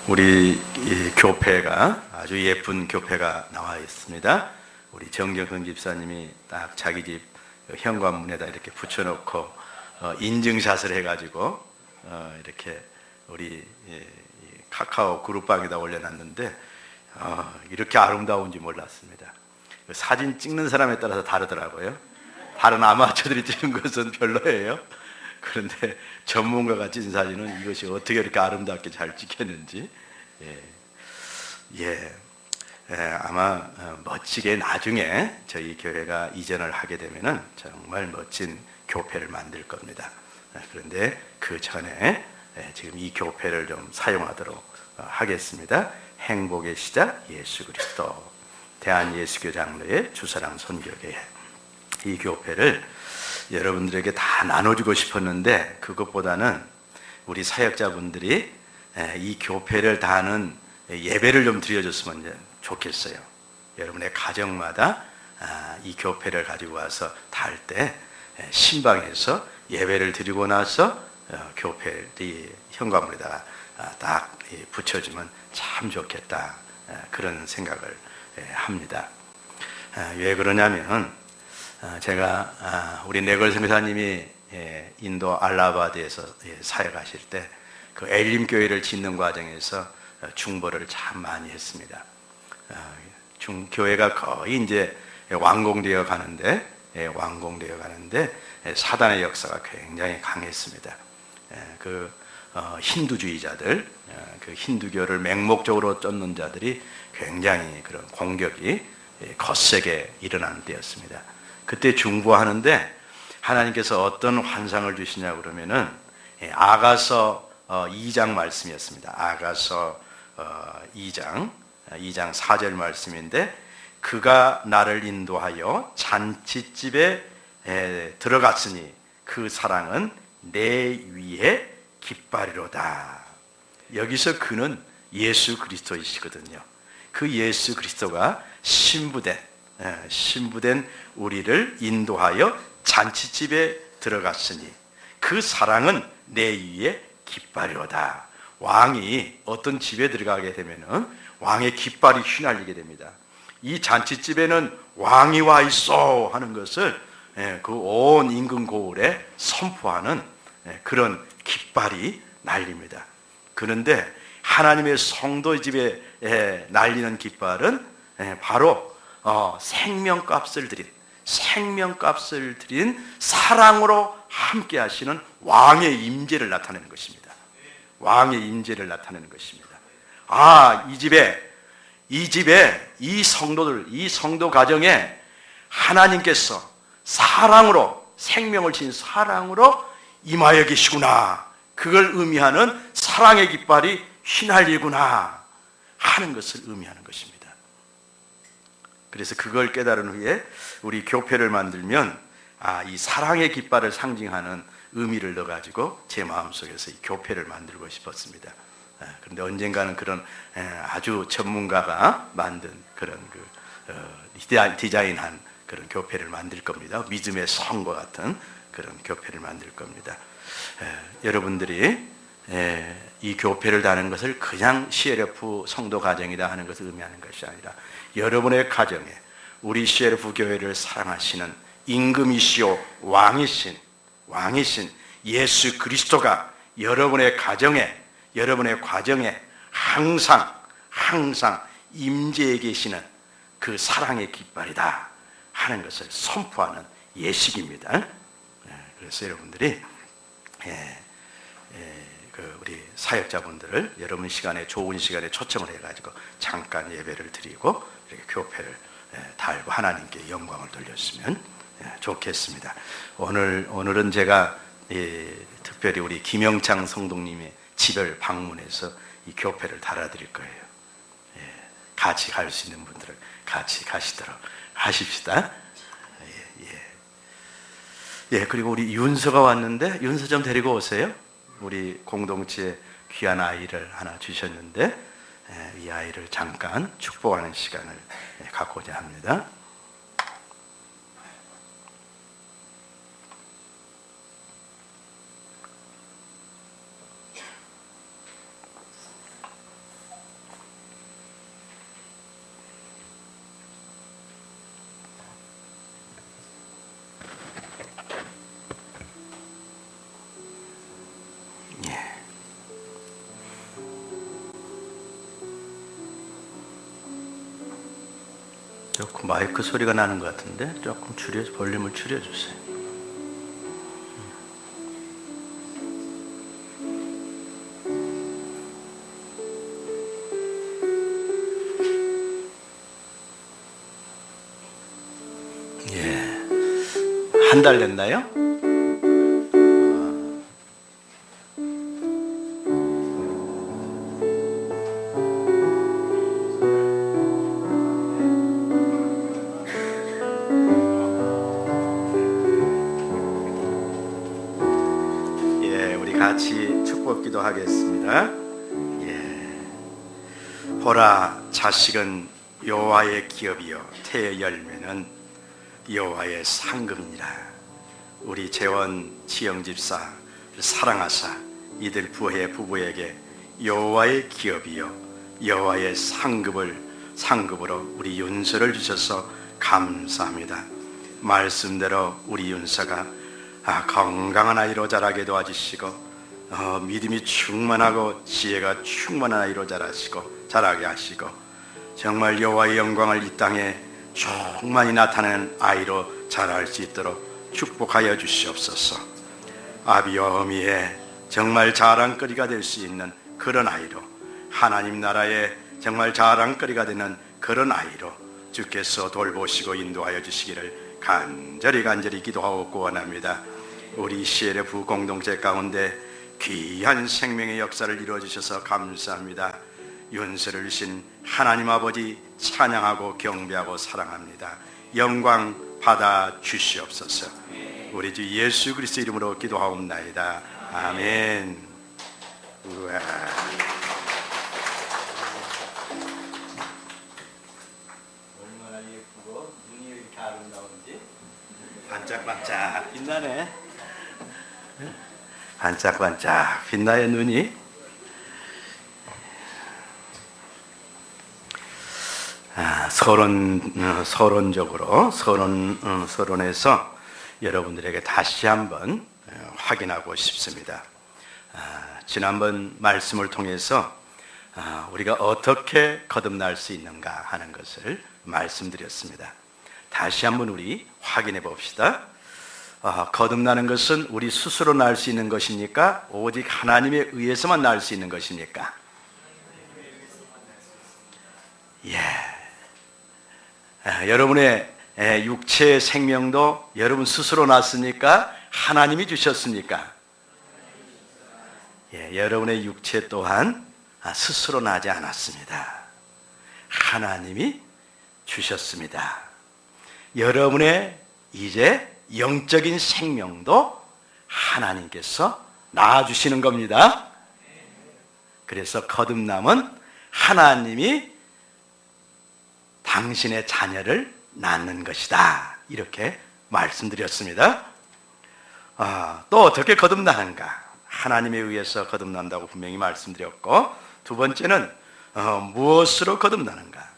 우리 이 교패가 아주 예쁜 교패가 나와 있습니다. 우리 정경선 집사님이 딱 자기 집 현관문에다 이렇게 붙여놓고 인증샷을 해가지고 이렇게 우리 카카오 그룹방에다 올려놨는데 이렇게 아름다운지 몰랐습니다. 사진 찍는 사람에 따라서 다르더라고요. 다른 아마추어들이 찍은 것은 별로예요. 그런데 전문가가 찍은 사진은 이것이 어떻게 이렇게 아름답게 잘 찍혔는지 아마 멋지게 나중에 저희 교회가 이전을 하게 되면은 정말 멋진 교패를 만들 겁니다. 그런데 그 전에 지금 이 교패를 좀 사용하도록 하겠습니다. 행복의 시작 예수 그리스도 대한예수교 장로의 주사랑 선교회. 이 교패를 여러분들에게 다 나눠주고 싶었는데 그것보다는 우리 사역자분들이 이 교패를 다하는 예배를 좀 드려줬으면 좋겠어요. 여러분의 가정마다 이 교패를 가지고 와서 달 때 신방에서 예배를 드리고 나서 교패 현관문에다가 딱 붙여주면 참 좋겠다, 그런 생각을 합니다. 왜 그러냐면 제가 우리 네걸 선교사님이 인도 알라바드에서 사역하실 때 그 엘림 교회를 짓는 과정에서 중보를 참 많이 했습니다. 교회가 거의 이제 완공되어 가는데 사단의 역사가 굉장히 강했습니다. 그 힌두주의자들, 그 힌두교를 맹목적으로 쫓는 자들이 굉장히 그런 공격이 거세게 일어나는 때였습니다. 그때 중보하는데 하나님께서 어떤 환상을 주시냐고 그러면은 아가서 2장 말씀이었습니다. 아가서 2장 4절 말씀인데, 그가 나를 인도하여 잔치집에 들어갔으니 그 사랑은 내 위에 깃발이로다. 여기서 그는 예수 그리스도이시거든요. 그 예수 그리스도가 신부된 우리를 인도하여 잔치집에 들어갔으니 그 사랑은 내 위에 깃발이로다. 왕이 어떤 집에 들어가게 되면은 왕의 깃발이 휘날리게 됩니다. 이 잔치집에는 왕이 와 있어 하는 것을 그 온 임금 고을에 선포하는 그런 깃발이 날립니다. 그런데 하나님의 성도 집에 날리는 깃발은 바로 생명값을 드린 사랑으로 함께 하시는 왕의 임재를 나타내는 것입니다. 왕의 임재를 나타내는 것입니다. 이 집에 이 성도들, 이 성도 가정에 하나님께서 사랑으로, 생명을 진 사랑으로 임하여 계시구나, 그걸 의미하는 사랑의 깃발이 휘날리구나 하는 것을 의미하는 것입니다. 그래서 그걸 깨달은 후에 우리 교패를 만들면 이 사랑의 깃발을 상징하는 의미를 넣어가지고 제 마음속에서 이 교패를 만들고 싶었습니다. 그런데 언젠가는 그런 아주 전문가가 만든 그런 디자인한 그런 교패를 만들 겁니다. 믿음의 성과 같은 그런 교패를 만들 겁니다. 여러분들이 이 교패를 다는 것을 그냥 CLF 성도 가정이다 하는 것을 의미하는 것이 아니라 여러분의 가정에 우리 CLF 교회를 사랑하시는 임금이시오 왕이신 예수 그리스도가 여러분의 과정에 항상 임재해 계시는 그 사랑의 깃발이다 하는 것을 선포하는 예식입니다. 그래서 여러분들이 우리 사역자분들을 여러분 시간에, 좋은 시간에 초청을 해가지고 잠깐 예배를 드리고 이렇게 교패를 달고 하나님께 영광을 돌렸으면 좋겠습니다. 오늘은 제가 특별히 우리 김영창 성도님의 집을 방문해서 이 교패를 달아드릴 거예요. 같이 갈 수 있는 분들은 같이 가시도록 하십시다. 그리고 우리 윤서가 왔는데, 윤서 좀 데리고 오세요. 우리 공동체에 귀한 아이를 하나 주셨는데 이 아이를 잠깐 축복하는 시간을 갖고자 합니다. 조금 마이크 소리가 나는 것 같은데 조금 볼륨을 줄여주세요. 예, 한 달 됐나요? 같이 축복기도 하겠습니다. 예. 보라, 자식은 여호와의 기업이요 태의 열매는 여호와의 상급이니라. 우리 재원 지영 집사 사랑하사 이들 부부에게 여호와의 기업이요 여호와의 상급으로 우리 윤서를 주셔서 감사합니다. 말씀대로 우리 윤서가 건강한 아이로 자라게 도와주시고 믿음이 충만하고 지혜가 충만한 아이로 자라게 하시고 정말 여호와의 영광을 이 땅에 충만히 나타내는 아이로 자랄 수 있도록 축복하여 주시옵소서. 아비와 어미의 정말 자랑거리가 될 수 있는 그런 아이로, 하나님 나라의 정말 자랑거리가 되는 그런 아이로 주께서 돌보시고 인도하여 주시기를 간절히 기도하고 구원합니다. 우리 시엘의 부공동체 가운데 귀한 생명의 역사를 이루어주셔서 감사합니다. 윤서를 주신 하나님 아버지 찬양하고 경배하고 사랑합니다. 영광 받아 주시옵소서. 우리 주 예수 그리스도 이름으로 기도하옵나이다. 아멘. 우와. 얼마나 예쁘고 눈이 이렇게 아름다운지 반짝반짝 빛나네. 반짝반짝 빛나요 눈이. 서론에서 여러분들에게 다시 한번 확인하고 싶습니다. 지난번 말씀을 통해서 우리가 어떻게 거듭날 수 있는가 하는 것을 말씀드렸습니다. 다시 한번 우리 확인해 봅시다. 거듭나는 것은 우리 스스로 날 수 있는 것입니까? 오직 하나님에 의해서만 날 수 있는 것입니까? 예. 여러분의 육체의 생명도 여러분 스스로 났습니까? 하나님이 주셨습니까? 예, 여러분의 육체 또한 스스로 나지 않았습니다. 하나님이 주셨습니다. 여러분의 이제 영적인 생명도 하나님께서 낳아주시는 겁니다. 그래서 거듭남은 하나님이 당신의 자녀를 낳는 것이다, 이렇게 말씀드렸습니다. 또 어떻게 거듭나는가? 하나님에 의해서 거듭난다고 분명히 말씀드렸고, 두 번째는 무엇으로 거듭나는가?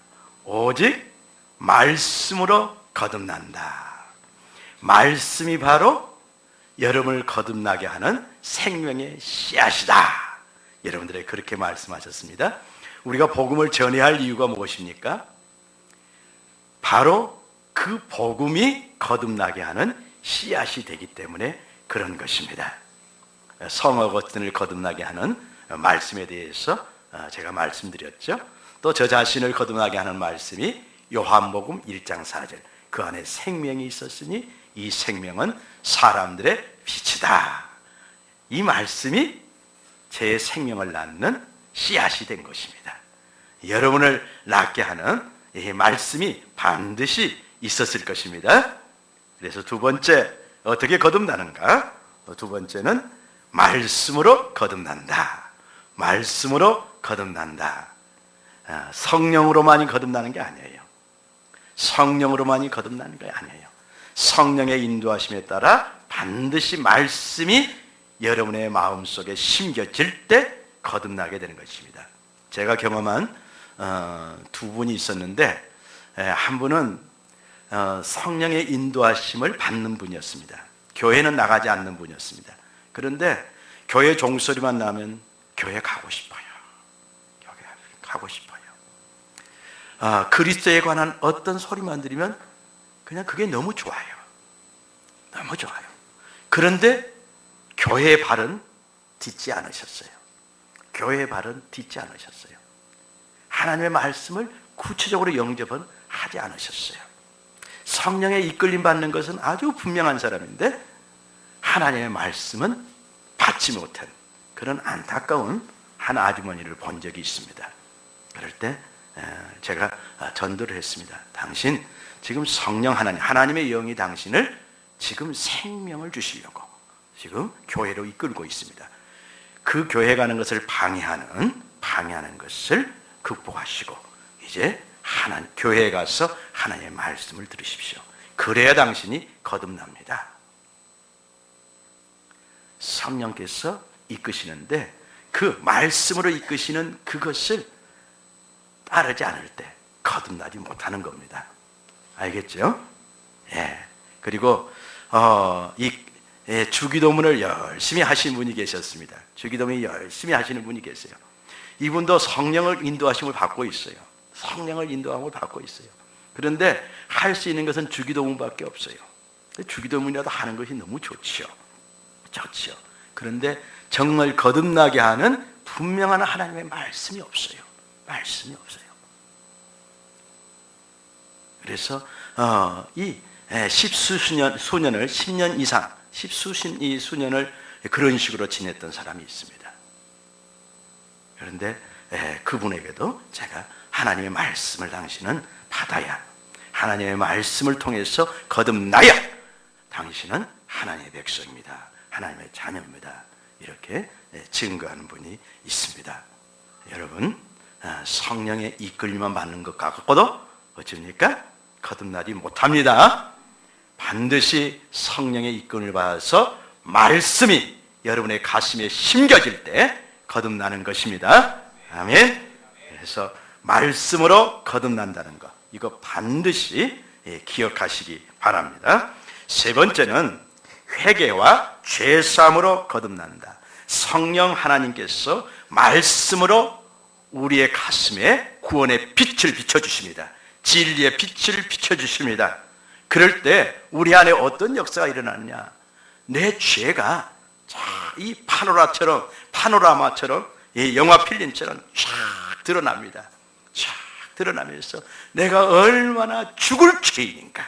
오직 말씀으로 거듭난다. 말씀이 바로 여러분을 거듭나게 하는 생명의 씨앗이다. 여러분들에게 그렇게 말씀하셨습니다. 우리가 복음을 전해야 할 이유가 무엇입니까? 바로 그 복음이 거듭나게 하는 씨앗이 되기 때문에 그런 것입니다. 성 어거스틴을 거듭나게 하는 말씀에 대해서 제가 말씀드렸죠. 또 저 자신을 거듭나게 하는 말씀이 요한복음 1장 4절, 그 안에 생명이 있었으니 이 생명은 사람들의 빛이다. 이 말씀이 제 생명을 낳는 씨앗이 된 것입니다. 여러분을 낳게 하는 이 말씀이 반드시 있었을 것입니다. 그래서 두 번째, 어떻게 거듭나는가? 두 번째는 말씀으로 거듭난다. 말씀으로 거듭난다. 성령으로만이 거듭나는 게 아니에요. 성령으로만이 거듭나는 게 아니에요. 성령의 인도하심에 따라 반드시 말씀이 여러분의 마음속에 심겨질 때 거듭나게 되는 것입니다. 제가 경험한 두 분이 있었는데, 한 분은 성령의 인도하심을 받는 분이었습니다. 교회는 나가지 않는 분이었습니다. 그런데 교회 종소리만 나면 교회 가고 싶어요. 교회 가고 싶어요. 그리스도에 관한 어떤 소리만 들으면 그냥 그게 너무 좋아요. 너무 좋아요. 그런데 교회의 발은 딛지 않으셨어요. 교회의 발은 딛지 않으셨어요. 하나님의 말씀을 구체적으로 영접은 하지 않으셨어요. 성령의 이끌림 받는 것은 아주 분명한 사람인데 하나님의 말씀은 받지 못한 그런 안타까운 한 아주머니를 본 적이 있습니다. 그럴 때 제가 전도를 했습니다. 당신 지금 성령 하나님의 영이 당신을 지금 생명을 주시려고 지금 교회로 이끌고 있습니다. 그 교회 가는 것을 방해하는 것을 극복하시고 이제 교회에 가서 하나님의 말씀을 들으십시오. 그래야 당신이 거듭납니다. 성령께서 이끄시는데 그 말씀으로 이끄시는 그것을 따르지 않을 때 거듭나지 못하는 겁니다. 알겠죠? 예. 그리고 주기도문을 열심히 하신 분이 계셨습니다. 주기도문 열심히 하시는 분이 계세요. 이분도 성령을 인도하심을 받고 있어요. 성령을 인도함을 받고 있어요. 그런데 할 수 있는 것은 주기도문밖에 없어요. 주기도문이라도 하는 것이 너무 좋지요. 좋지요. 그런데 정말 거듭나게 하는 분명한 하나님의 말씀이 없어요. 말씀이 없어요. 그래서 이 십수년을 10년 이상 수년을 그런 식으로 지냈던 사람이 있습니다. 그런데 그분에게도 제가 하나님의 말씀을 당신은 받아야, 하나님의 말씀을 통해서 거듭나야 당신은 하나님의 백성입니다. 하나님의 자녀입니다. 이렇게 증거하는 분이 있습니다. 여러분, 성령의 이끌림만 받는 것 같고도 어찌입니까? 거듭나지 못합니다. 반드시 성령의 이끌림을 받아서 말씀이 여러분의 가슴에 심겨질 때 거듭나는 것입니다. 아멘. 그래서 말씀으로 거듭난다는 것, 이거 반드시 기억하시기 바랍니다. 세 번째는 회개와 죄사함으로 거듭난다. 성령 하나님께서 말씀으로 우리의 가슴에 구원의 빛을 비춰주십니다. 진리의 빛을 비춰주십니다. 그럴 때 우리 안에 어떤 역사가 일어나느냐, 내 죄가 이 파노라마처럼 이 영화 필름처럼 쫙 드러납니다. 쫙 드러나면서 내가 얼마나 죽을 죄인인가,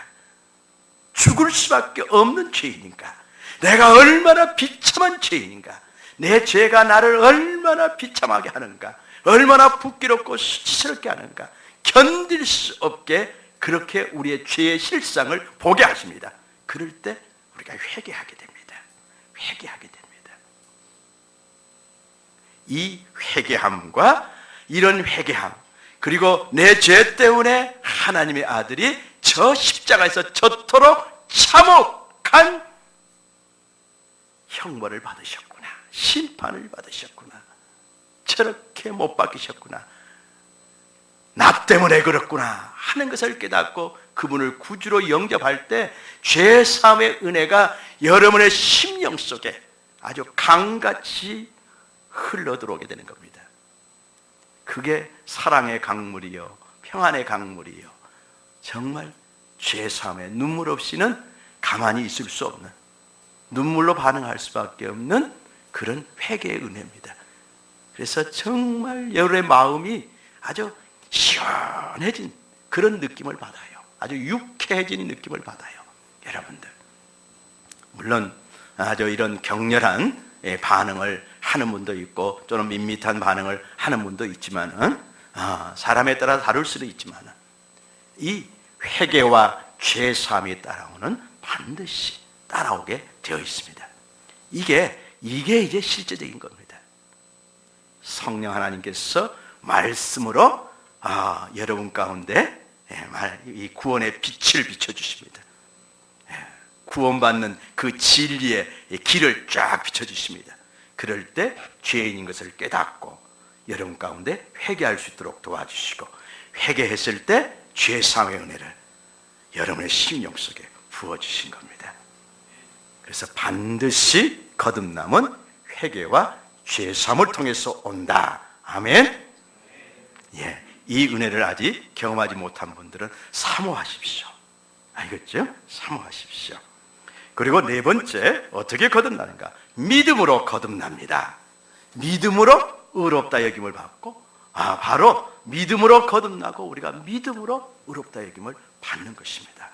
죽을 수밖에 없는 죄인인가, 내가 얼마나 비참한 죄인인가, 내 죄가 나를 얼마나 비참하게 하는가, 얼마나 부끄럽고 수치스럽게 하는가, 견딜 수 없게 그렇게 우리의 죄의 실상을 보게 하십니다. 그럴 때 우리가 회개하게 됩니다. 회개하게 됩니다. 이 회개함과 이런 회개함, 그리고 내 죄 때문에 하나님의 아들이 저 십자가에서 저토록 참혹한 형벌을 받으셨구나, 심판을 받으셨구나, 저렇게 못 박히셨구나, 나 때문에 그렇구나 하는 것을 깨닫고 그분을 구주로 영접할 때 죄사함의 은혜가 여러분의 심령 속에 아주 강같이 흘러들어오게 되는 겁니다. 그게 사랑의 강물이요, 평안의 강물이요, 정말 죄사함에 눈물 없이는 가만히 있을 수 없는, 눈물로 반응할 수밖에 없는 그런 회개의 은혜입니다. 그래서 정말 여러분의 마음이 아주 시원해진 그런 느낌을 받아요. 아주 유쾌해진 느낌을 받아요. 여러분들, 물론 아주 이런 격렬한 반응을 하는 분도 있고 또는 밋밋한 반응을 하는 분도 있지만은, 사람에 따라 다를 수도 있지만은, 이 회개와 죄사함이 따라오는, 반드시 따라오게 되어 있습니다. 이게 이제 실제적인 겁니다. 성령 하나님께서 말씀으로 여러분 가운데 이 구원의 빛을 비춰주십니다. 구원받는 그 진리의 길을 쫙 비춰주십니다. 그럴 때 죄인인 것을 깨닫고 여러분 가운데 회개할 수 있도록 도와주시고, 회개했을 때 죄사함의 은혜를 여러분의 심령 속에 부어주신 겁니다. 그래서 반드시 거듭남은 회개와 죄사함을 통해서 온다. 아멘. 예, 이 은혜를 아직 경험하지 못한 분들은 사모하십시오. 알겠죠? 사모하십시오. 그리고 네 번째, 어떻게 거듭나는가? 믿음으로 거듭납니다. 믿음으로 의롭다 여김을 받고, 바로 믿음으로 거듭나고 우리가 믿음으로 의롭다 여김을 받는 것입니다.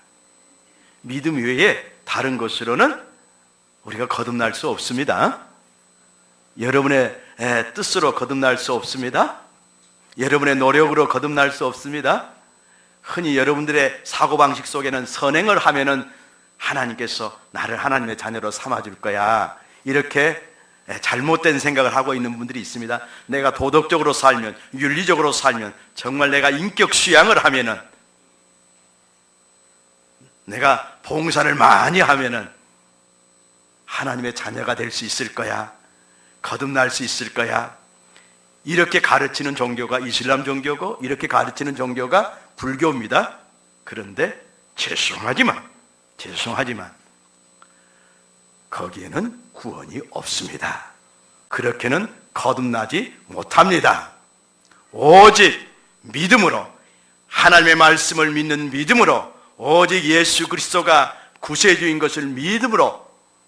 믿음 외에 다른 것으로는 우리가 거듭날 수 없습니다. 여러분의 뜻으로 거듭날 수 없습니다. 여러분의 노력으로 거듭날 수 없습니다. 흔히 여러분들의 사고방식 속에는 선행을 하면은 하나님께서 나를 하나님의 자녀로 삼아줄 거야, 이렇게 잘못된 생각을 하고 있는 분들이 있습니다. 내가 도덕적으로 살면, 윤리적으로 살면, 정말 내가 인격 수양을 하면은, 내가 봉사를 많이 하면은 하나님의 자녀가 될 수 있을 거야, 거듭날 수 있을 거야, 이렇게 가르치는 종교가 이슬람 종교고, 이렇게 가르치는 종교가 불교입니다. 그런데 죄송하지만 거기에는 구원이 없습니다. 그렇게는 거듭나지 못합니다. 오직 믿음으로, 하나님의 말씀을 믿는 믿음으로, 오직 예수 그리스도가 구세주인 것을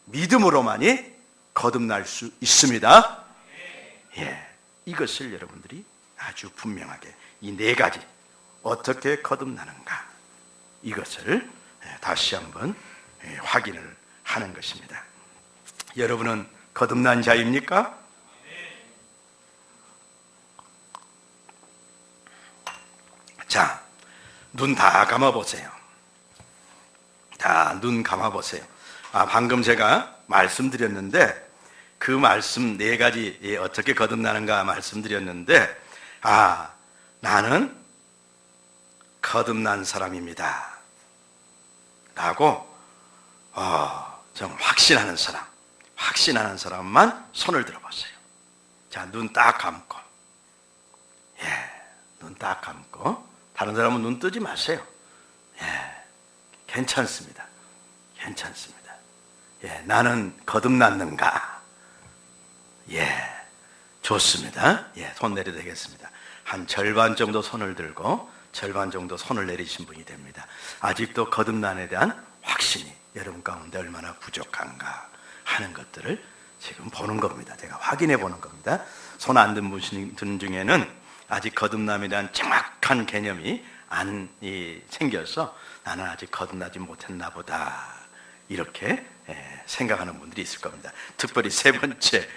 믿음으로만이 거듭날 수 있습니다. 이것을 여러분들이 아주 분명하게, 이 네 가지 어떻게 거듭나는가, 이것을 다시 한번 확인을 하는 것입니다. 여러분은 거듭난 자입니까? 자, 눈 다 감아보세요. 다 눈 감아보세요. 방금 제가 말씀드렸는데, 그 말씀 네 가지 어떻게 거듭나는가 말씀드렸는데, 나는 거듭난 사람입니다 라고 좀 확신하는 사람만 손을 들어보세요. 자, 눈 딱 감고, 눈 딱 감고, 다른 사람은 눈 뜨지 마세요. 괜찮습니다. 나는 거듭났는가? 좋습니다. 손 내려도 되겠습니다. 한 절반 정도 손을 들고 절반 정도 손을 내리신 분이 됩니다. 아직도 거듭난에 대한 확신이 여러분 가운데 얼마나 부족한가 하는 것들을 지금 보는 겁니다. 제가 확인해 보는 겁니다. 손 안 든 분 중에는 아직 거듭남에 대한 정확한 개념이 안 생겨서 나는 아직 거듭나지 못했나 보다, 이렇게 생각하는 분들이 있을 겁니다. 특별히 세 번째,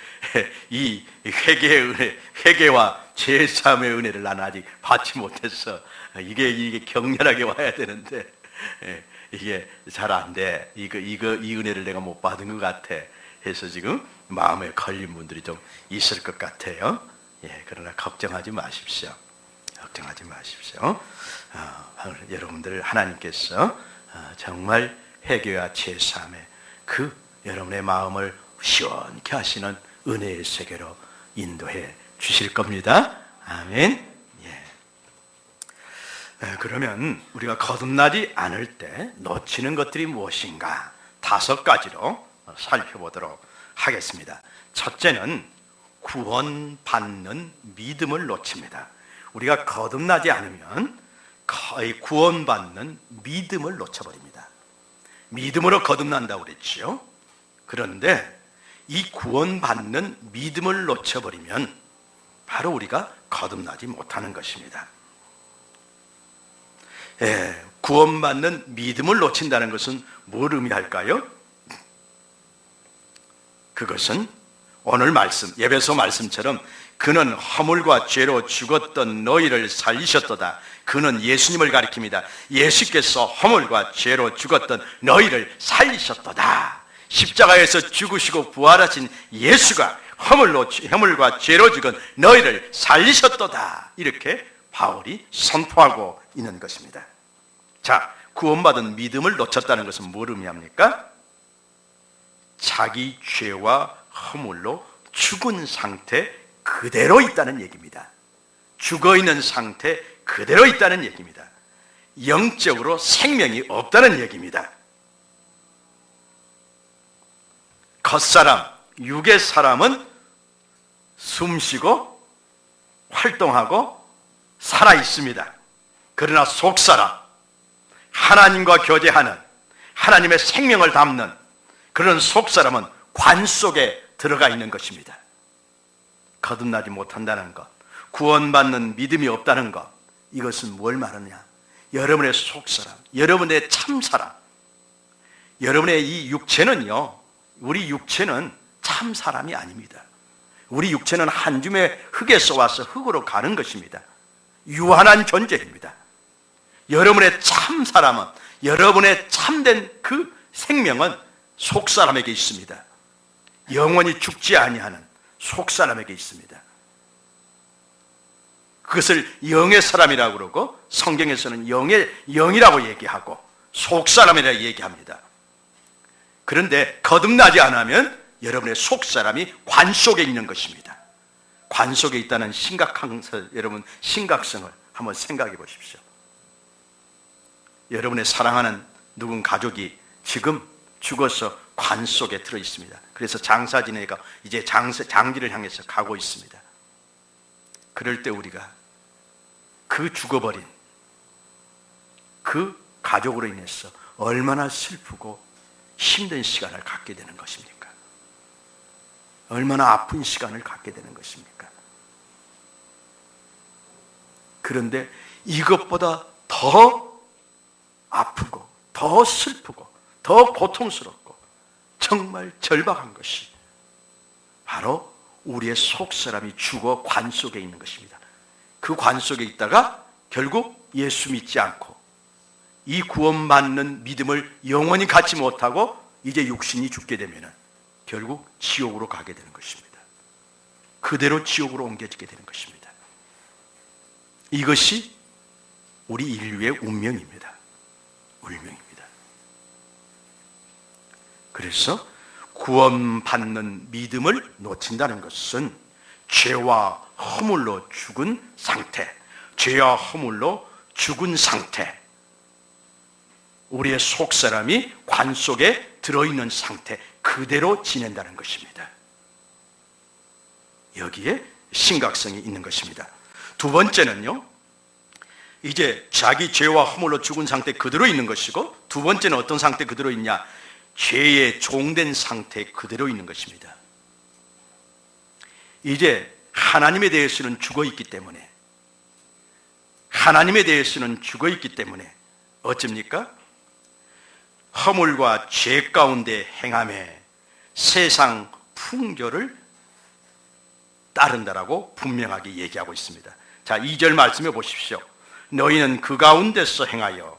이 회개의 은혜, 회개와 죄사함의 은혜를 나는 아직 받지 못했어. 이게 격렬하게 와야 되는데 이게 잘 안 돼. 이 은혜를 내가 못 받은 것 같아 해서 지금 마음에 걸린 분들이 좀 있을 것 같아요. 그러나 걱정하지 마십시오. 여러분들 하나님께서 정말 회개와 죄사함의 그 여러분의 마음을 시원케 하시는 은혜의 세계로 인도해 주실 겁니다. 아멘. 그러면 우리가 거듭나지 않을 때 놓치는 것들이 무엇인가 5가지로 살펴보도록 하겠습니다. 첫째는 구원받는 믿음을 놓칩니다. 우리가 거듭나지 않으면 거의 구원받는 믿음을 놓쳐버립니다. 믿음으로 거듭난다고 그랬죠. 그런데 이 구원받는 믿음을 놓쳐버리면 바로 우리가 거듭나지 못하는 것입니다. 구원받는 믿음을 놓친다는 것은 뭘 의미할까요? 그것은 오늘 말씀, 에베소 말씀처럼 그는 허물과 죄로 죽었던 너희를 살리셨도다. 그는 예수님을 가리킵니다. 예수께서 허물과 죄로 죽었던 너희를 살리셨도다. 십자가에서 죽으시고 부활하신 예수가 허물과 죄로 죽은 너희를 살리셨도다. 이렇게 바울이 선포하고 있는 것입니다. 자, 구원받은 믿음을 놓쳤다는 것은 뭘 의미합니까? 자기 죄와 허물로 죽은 상태 그대로 있다는 얘기입니다. 죽어있는 상태 그대로 있다는 얘기입니다. 영적으로 생명이 없다는 얘기입니다. 겉사람, 육의 사람은 숨쉬고 활동하고 살아 있습니다. 그러나 속사람, 하나님과 교제하는, 하나님의 생명을 담는 그런 속사람은 관 속에 들어가 있는 것입니다. 거듭나지 못한다는 것, 구원받는 믿음이 없다는 것, 이것은 뭘 말하느냐? 여러분의 속사람, 여러분의 참사람, 여러분의 이 육체는요, 우리 육체는 참사람이 아닙니다. 우리 육체는 한 줌의 흙에서 와서 흙으로 가는 것입니다. 유한한 존재입니다. 여러분의 참사람은, 여러분의 참된 그 생명은 속사람에게 있습니다. 영원히 죽지 아니하는 속사람에게 있습니다. 그것을 영의 사람이라고 그러고, 성경에서는 영이라고 얘기하고 속사람이라고 얘기합니다. 그런데 거듭나지 않으면 여러분의 속사람이 관 속에 있는 것입니다. 관 속에 있다는 여러분 심각성을 한번 생각해 보십시오. 여러분의 사랑하는 누군 가족이 지금 죽어서 관 속에 들어 있습니다. 그래서 장사 지내가 이제 장지를 향해서 가고 있습니다. 그럴 때 우리가 그 죽어버린 그 가족으로 인해서 얼마나 슬프고 힘든 시간을 갖게 되는 것입니까? 얼마나 아픈 시간을 갖게 되는 것입니까? 그런데 이것보다 더 아프고 더 슬프고 더 고통스럽고 정말 절박한 것이 바로 우리의 속사람이 죽어 관 속에 있는 것입니다. 그 관 속에 있다가 결국 예수 믿지 않고 이 구원받는 믿음을 영원히 갖지 못하고 이제 육신이 죽게 되면 결국 지옥으로 가게 되는 것입니다. 그대로 지옥으로 옮겨지게 되는 것입니다. 이것이 우리 인류의 운명입니다. 운명입니다. 그래서 구원받는 믿음을 놓친다는 것은 죄와 허물로 죽은 상태, 죄와 허물로 죽은 상태, 우리의 속사람이 관 속에 들어있는 상태 그대로 지낸다는 것입니다. 여기에 심각성이 있는 것입니다. 두 번째는요, 이제 자기 죄와 허물로 죽은 상태 그대로 있는 것이고, 두 번째는 어떤 상태 그대로 있냐? 죄에 종된 상태 그대로 있는 것입니다. 이제 하나님에 대해서는 죽어있기 때문에, 하나님에 대해서는 죽어있기 때문에 어쩝니까? 허물과 죄 가운데 행함에 세상 풍조를 따른다라고 분명하게 얘기하고 있습니다. 자, 2절 말씀해 보십시오. 너희는 그 가운데서 행하여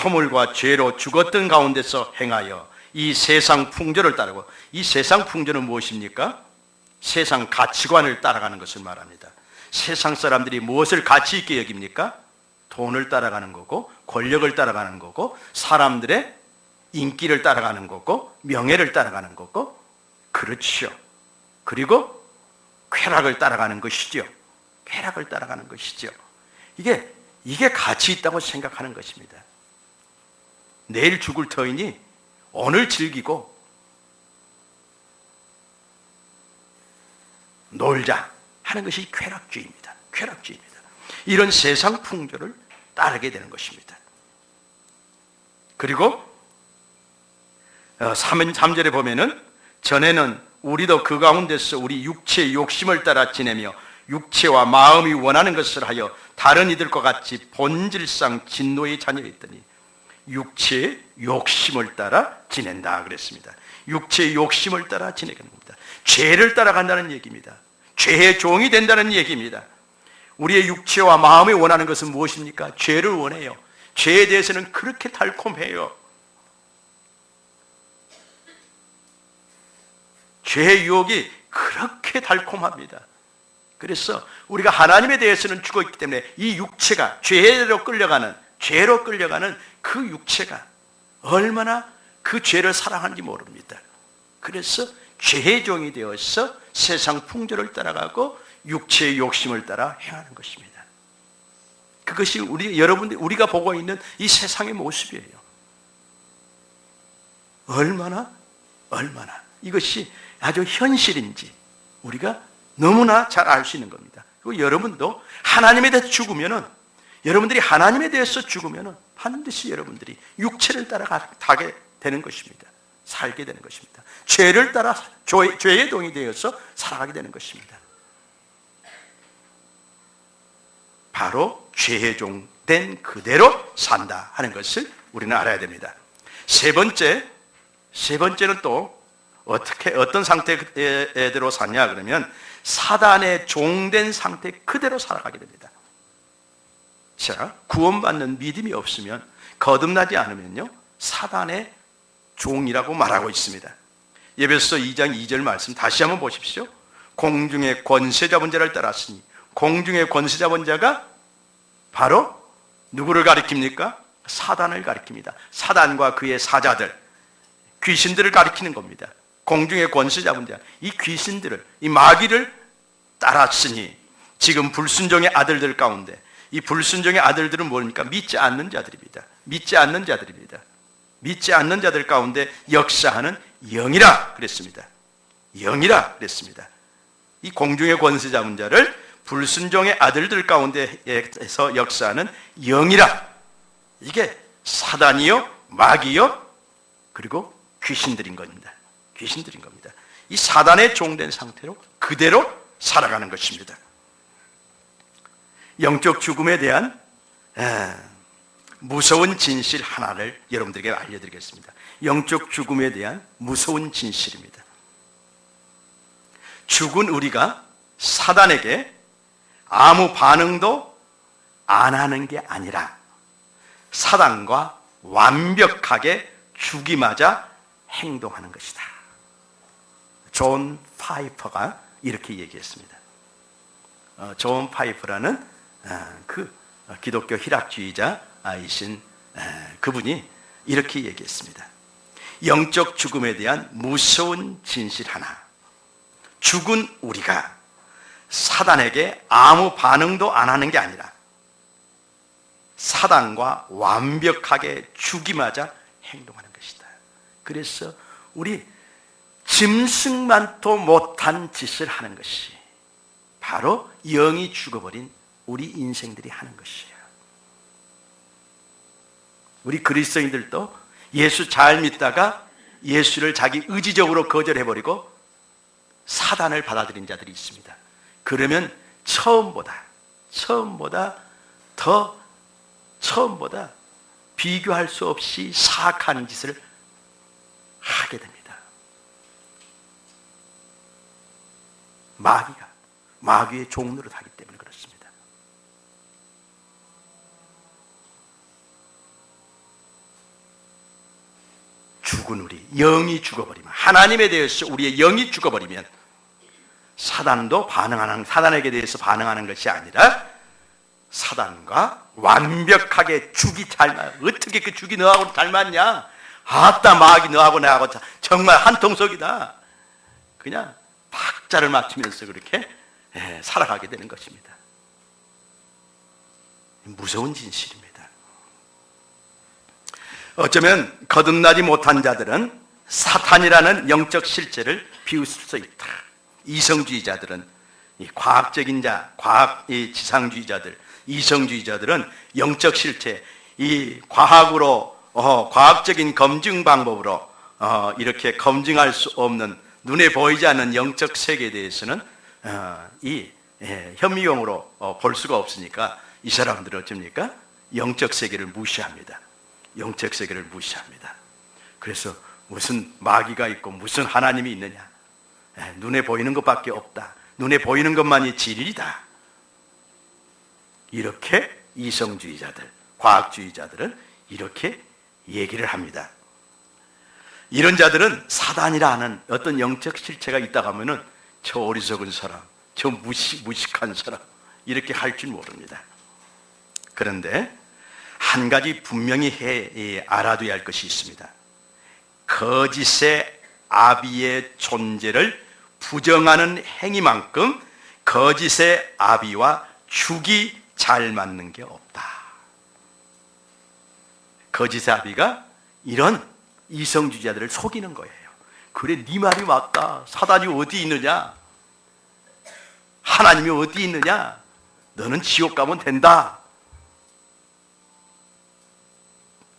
허물과 죄로 죽었던 가운데서 행하여 이 세상 풍조를 따르고, 이 세상 풍조는 무엇입니까? 세상 가치관을 따라가는 것을 말합니다. 세상 사람들이 무엇을 가치 있게 여깁니까? 돈을 따라가는 거고, 권력을 따라가는 거고, 사람들의 인기를 따라가는 거고, 명예를 따라가는 거고, 그렇죠. 그리고 쾌락을 따라가는 것이죠. 쾌락을 따라가는 것이죠. 이게 가치 있다고 생각하는 것입니다. 내일 죽을 터이니 오늘 즐기고 놀자 하는 것이 쾌락주의입니다. 쾌락주의입니다. 이런 세상 풍조를 따르게 되는 것입니다. 그리고 3절에 보면은 전에는 우리도 그 가운데서 우리 육체의 욕심을 따라 지내며 육체와 마음이 원하는 것을 하여 다른 이들과 같이 본질상 진노의 자녀였더니 육체의 욕심을 따라 지낸다 그랬습니다. 육체의 욕심을 따라 지내는 겁니다. 죄를 따라간다는 얘기입니다. 죄의 종이 된다는 얘기입니다. 우리의 육체와 마음이 원하는 것은 무엇입니까? 죄를 원해요. 죄에 대해서는 그렇게 달콤해요. 죄의 유혹이 그렇게 달콤합니다. 그래서 우리가 하나님에 대해서는 죽어있기 때문에 이 육체가 죄로 끌려가는 그 육체가 얼마나 그 죄를 사랑하는지 모릅니다. 그래서 죄의 종이 되어서 세상 풍조를 따라가고 육체의 욕심을 따라 행하는 것입니다. 그것이 우리가 보고 있는 이 세상의 모습이에요. 얼마나 이것이 아주 현실인지 우리가 너무나 잘 알 수 있는 겁니다. 그리고 여러분도 하나님에 대해서 죽으면은, 여러분들이 하나님에 대해서 죽으면은 반드시 여러분들이 육체를 따라가게 되는 것입니다. 살게 되는 것입니다. 죄를 따라 죄의 동이 되어서 살아가게 되는 것입니다. 바로 죄의 종 된 그대로 산다 하는 것을 우리는 알아야 됩니다. 세 번째는 또 어떤 상태대로 사냐 그러면 사단의 종된 상태 그대로 살아가게 됩니다. 자, 구원받는 믿음이 없으면, 거듭나지 않으면요, 사단의 종이라고 말하고 있습니다. 에베소서 2장 2절 말씀 다시 한번 보십시오. 공중의 권세 잡은 자를 따랐으니, 공중의 권세 잡은 자가 바로 누구를 가리킵니까? 사단을 가리킵니다. 사단과 그의 사자들, 귀신들을 가리키는 겁니다. 공중의 권세 잡은 자, 이 귀신들을, 이 마귀를 따랐으니, 지금 불순종의 아들들 가운데, 이 불순종의 아들들은 뭡니까? 믿지 않는 자들입니다. 믿지 않는 자들입니다. 믿지 않는 자들 가운데 역사하는 영이라 그랬습니다. 영이라 그랬습니다. 이 공중의 권세 잡은 자를 불순종의 아들들 가운데에서 역사하는 영이라, 이게 사단이요, 마귀요, 그리고 귀신들인 겁니다. 귀신들인 겁니다. 이 사단의 종된 상태로 그대로 살아가는 것입니다. 영적 죽음에 대한 무서운 진실 하나를 여러분들에게 알려드리겠습니다. 영적 죽음에 대한 무서운 진실입니다. 죽은 우리가 사단에게 아무 반응도 안 하는 게 아니라 사단과 완벽하게 죽이마자 행동하는 것이다. 존 파이퍼가 이렇게 얘기했습니다. 존 파이퍼라는 그 기독교 희락주의자이신 그분이 이렇게 얘기했습니다. 영적 죽음에 대한 무서운 진실 하나, 죽은 우리가 사단에게 아무 반응도 안 하는 게 아니라 사단과 완벽하게 죽이마자 행동하는 것이다. 그래서 우리 짐승만도 못한 짓을 하는 것이 바로 영이 죽어버린 우리 인생들이 하는 것이에요. 우리 그리스도인들도 예수 잘 믿다가 예수를 자기 의지적으로 거절해버리고 사단을 받아들인 자들이 있습니다. 그러면 처음보다 비교할 수 없이 사악한 짓을 하게 됩니다. 마귀의 종로를 하기 때문에 그렇습니다. 죽은 우리, 영이 죽어버리면, 하나님에 대해서 우리의 영이 죽어버리면 사단에게 대해서 반응하는 것이 아니라 사단과 완벽하게 죽이 어떻게 그 죽이 너하고 닮았냐? 아따, 마귀 너하고 나하고 정말 한통속이다. 그냥 박자를 맞추면서 그렇게 살아가게 되는 것입니다. 무서운 진실입니다. 어쩌면 거듭나지 못한 자들은 사탄이라는 영적 실체를 비웃을 수 있다. 이성주의자들은, 과학적인 지상주의자들, 이성주의자들은 영적 실체, 이 과학적인 검증 방법으로 이렇게 검증할 수 없는, 눈에 보이지 않는 영적 세계에 대해서는 현미경으로 볼 수가 없으니까 이 사람들은 어쩝니까? 영적 세계를 무시합니다. 영적 세계를 무시합니다. 그래서 무슨 마귀가 있고 무슨 하나님이 있느냐? 눈에 보이는 것밖에 없다. 눈에 보이는 것만이 진리다. 이렇게 이성주의자들, 과학주의자들은 이렇게 얘기를 합니다. 이런 자들은 사단이라 하는 어떤 영적 실체가 있다고 하면은 저 어리석은 사람, 저 무식한 사람, 이렇게 할 줄 모릅니다. 그런데 한 가지 분명히 알아둬야 할 것이 있습니다. 거짓의 아비의 존재를 부정하는 행위만큼 거짓의 아비와 죽이 잘 맞는 게 없다. 거짓의 아비가 이런 이성주의자들을 속이는 거예요. 그래, 네 말이 맞다. 사단이 어디 있느냐? 하나님이 어디 있느냐? 너는 지옥 가면 된다.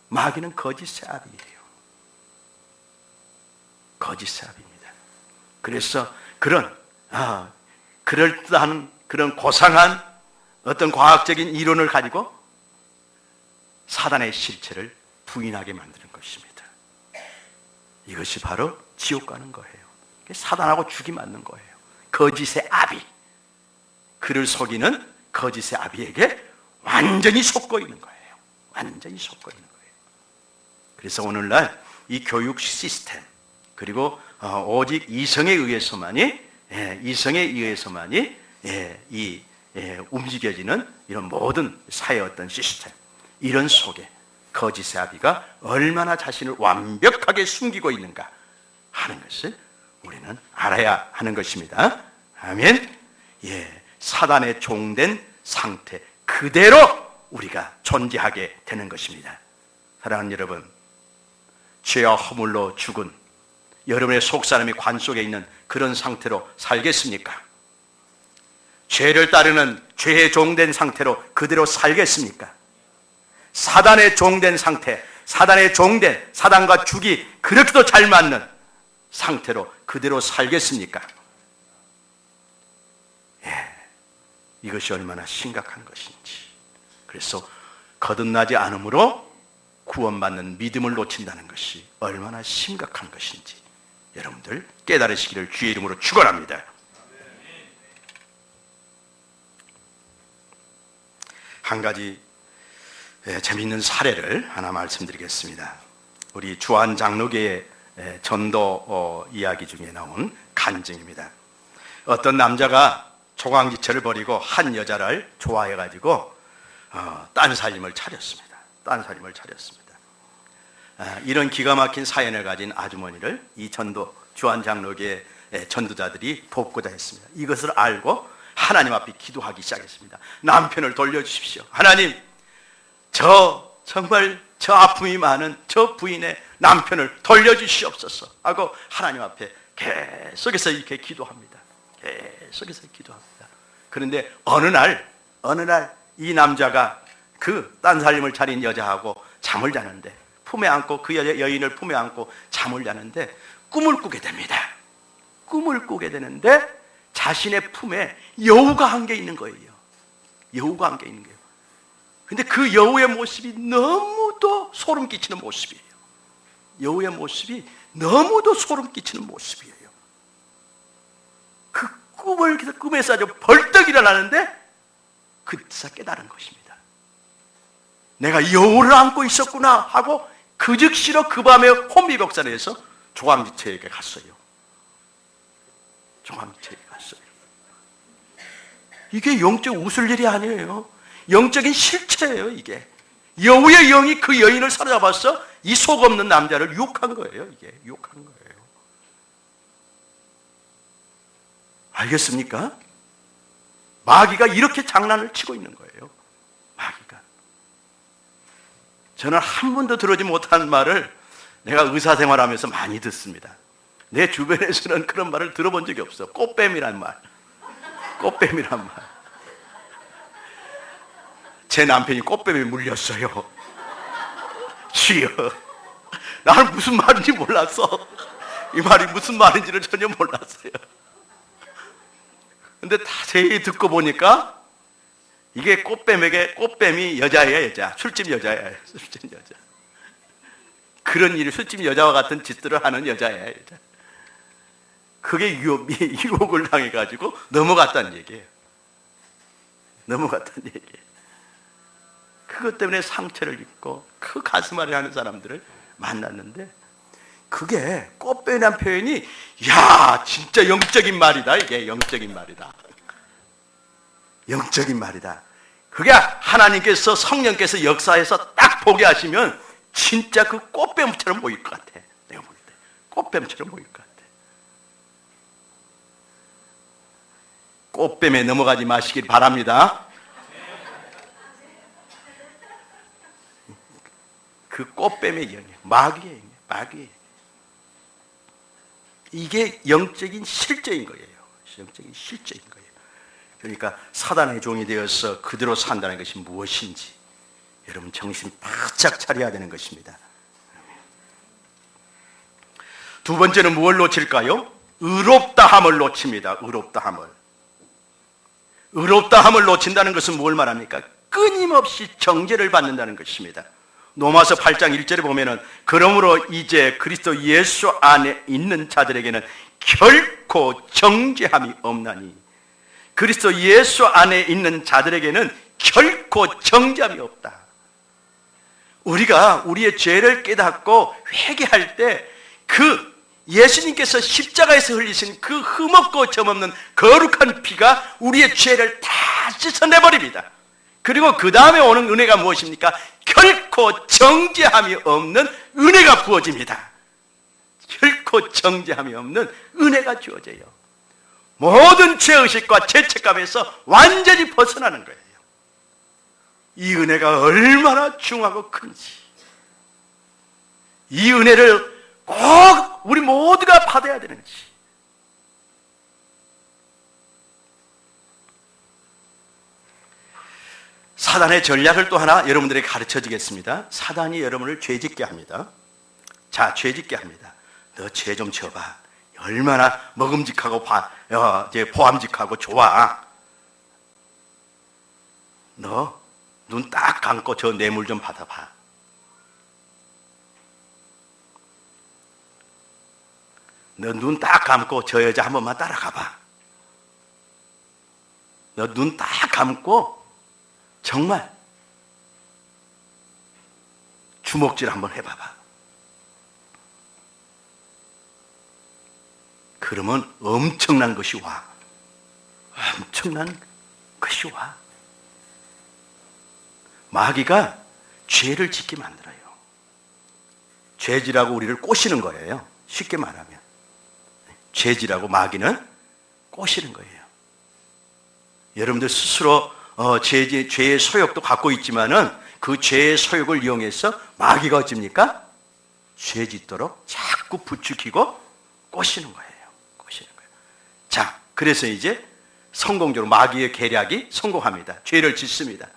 마귀는 거짓의 아비예요. 거짓의 아비입니다. 그래서 그럴듯한 그런 고상한 어떤 과학적인 이론을 가지고 사단의 실체를 부인하게 만드는 것입니다. 이것이 바로 지옥 가는 거예요. 사단하고 죽이 맞는 거예요. 거짓의 아비, 그를 속이는 거짓의 아비에게 완전히 속고 있는 거예요. 완전히 속고 있는 거예요. 그래서 오늘날 이 교육 시스템, 그리고 오직 이성에 의해서만이 움직여지는 이런 모든 사회의 어떤 시스템, 이런 속에 거짓의 아비가 얼마나 자신을 완벽하게 숨기고 있는가 하는 것을 우리는 알아야 하는 것입니다. 아멘. 사단의 종된 상태 그대로 우리가 존재하게 되는 것입니다. 사랑하는 여러분, 죄와 허물로 죽은 여러분의 속사람이 관 속에 있는 그런 상태로 살겠습니까? 죄를 따르는 죄의 종된 상태로 그대로 살겠습니까? 사단의 종된 상태, 사단의 종된, 사단과 죽이 그렇게도 잘 맞는 상태로 그대로 살겠습니까? 이것이 얼마나 심각한 것인지. 그래서 거듭나지 않음으로 구원받는 믿음을 놓친다는 것이 얼마나 심각한 것인지 여러분들 깨달으시기를 주의 이름으로 축원합니다. 한 가지 재미있는 사례를 하나 말씀드리겠습니다. 우리 주한 장로교의 전도 이야기 중에 나온 간증입니다. 어떤 남자가 조강지처를 버리고 한 여자를 좋아해가지고 딴 살림을 차렸습니다. 딴 살림을 차렸습니다. 이런 기가 막힌 사연을 가진 아주머니를 이 주한 장로교의 전도자들이 돕고자 했습니다. 이것을 알고 하나님 앞에 기도하기 시작했습니다. 남편을 돌려주십시오. 하나님, 정말 저 아픔이 많은 저 부인의 남편을 돌려주시옵소서 하고 하나님 앞에 계속해서 이렇게 기도합니다. 계속해서 기도합니다. 그런데 어느 날 이 남자가 그 딴 살림을 차린 여자하고 잠을 자는데, 품에 안고, 그 여인을 품에 안고 잠을 자는데 꿈을 꾸게 됩니다. 꿈을 꾸게 되는데 자신의 품에 여우가 한 개 있는 거예요. 여우가 한 개 있는 거예요. 근데 그 여우의 모습이 너무도 소름 끼치는 모습이에요. 여우의 모습이 너무도 소름 끼치는 모습이에요. 그 꿈에서 아주 벌떡 일어나는데 그때서 깨달은 것입니다. 내가 여우를 안고 있었구나 하고 그 즉시로 그 밤에 혼미백산에서 조광지처에게 갔어요. 조광지처에게 갔어요. 이게 영적 웃을 일이 아니에요. 영적인 실체예요. 이게 여우의 영이 그 여인을 사로잡아서 이 속 없는 남자를 유혹한 거예요. 이게 유혹한 거예요. 알겠습니까? 마귀가 이렇게 장난을 치고 있는 거예요. 마귀가. 저는 한 번도 들어오지 못한 말을 내가 의사생활하면서 많이 듣습니다. 내 주변에서는 그런 말을 들어본 적이 없어. 꽃뱀이란 말. 꽃뱀이란 말. 제 남편이 꽃뱀에 물렸어요. 주여, 나는 무슨 말인지 몰랐어. 이 말이 무슨 말인지를 전혀 몰랐어요. 근데 자세히 듣고 보니까 이게 꽃뱀이 여자예요, 여자. 술집 여자예요, 술집 여자. 그런 일, 술집 여자와 같은 짓들을 하는 여자예요, 여자. 그게 유혹을 당해가지고 넘어갔다는 얘기예요. 넘어갔다는 얘기예요. 그것 때문에 상처를 입고 그 가슴 아래 하는 사람들을 만났는데, 그게 꽃뱀이라는 표현이, 야, 진짜 영적인 말이다. 이게 영적인 말이다. 영적인 말이다. 그게 하나님께서, 성령께서 역사해서 딱 보게 하시면 진짜 그 꽃뱀처럼 보일 것 같아. 내가 볼 때 꽃뱀처럼 보일 것 같아. 꽃뱀에 넘어가지 마시길 바랍니다. 그 꽃뱀의 영역, 마귀의 영역, 마귀의 영역. 이게 영적인 실제인 거예요. 영적인 실제인 거예요. 그러니까 사단의 종이 되어서 그대로 산다는 것이 무엇인지 여러분 정신 바짝 차려야 되는 것입니다. 두 번째는 무엇을 놓칠까요? 의롭다함을 놓칩니다. 의롭다함을. 의롭다함을 놓친다는 것은 뭘 말합니까? 끊임없이 정죄를 받는다는 것입니다. 로마서 8장 1절에 보면은 그러므로 이제 그리스도 예수 안에 있는 자들에게는 결코 정죄함이 없나니, 그리스도 예수 안에 있는 자들에게는 결코 정죄함이 없다. 우리가 우리의 죄를 깨닫고 회개할 때 그 예수님께서 십자가에서 흘리신 그 흠없고 점없는 거룩한 피가 우리의 죄를 다 씻어내버립니다. 그리고 그 다음에 오는 은혜가 무엇입니까? 결코 정죄함이 없는 은혜가 부어집니다. 결코 정죄함이 없는 은혜가 주어져요. 모든 죄의식과 죄책감에서 완전히 벗어나는 거예요. 이 은혜가 얼마나 중하고 큰지, 이 은혜를 꼭 우리 모두가 받아야 되는지. 사단의 전략을 또 하나 여러분들에게 가르쳐 주겠습니다. 사단이 여러분을 죄짓게 합니다. 자, 죄짓게 합니다. 너 죄 좀 져봐. 얼마나 먹음직하고 보암직하고 좋아. 너 눈 딱 감고 저 뇌물 좀 받아봐. 너 눈 딱 감고 저 여자 한 번만 따라가봐. 너 눈 딱 감고 정말 주먹질 한번 해봐봐. 그러면 엄청난 것이 와. 엄청난 것이 와. 마귀가 죄를 짓게 만들어요. 죄지라고 우리를 꼬시는 거예요. 쉽게 말하면 죄지라고 마귀는 꼬시는 거예요. 여러분들 스스로 죄의 소욕도 갖고 있지만은 그 죄의 소욕을 이용해서 마귀가 어찌입니까? 죄 짓도록 자꾸 부추기고 꼬시는 거예요. 꼬시는 거예요. 자, 그래서 이제 성공적으로 마귀의 계략이 성공합니다. 죄를 짓습니다.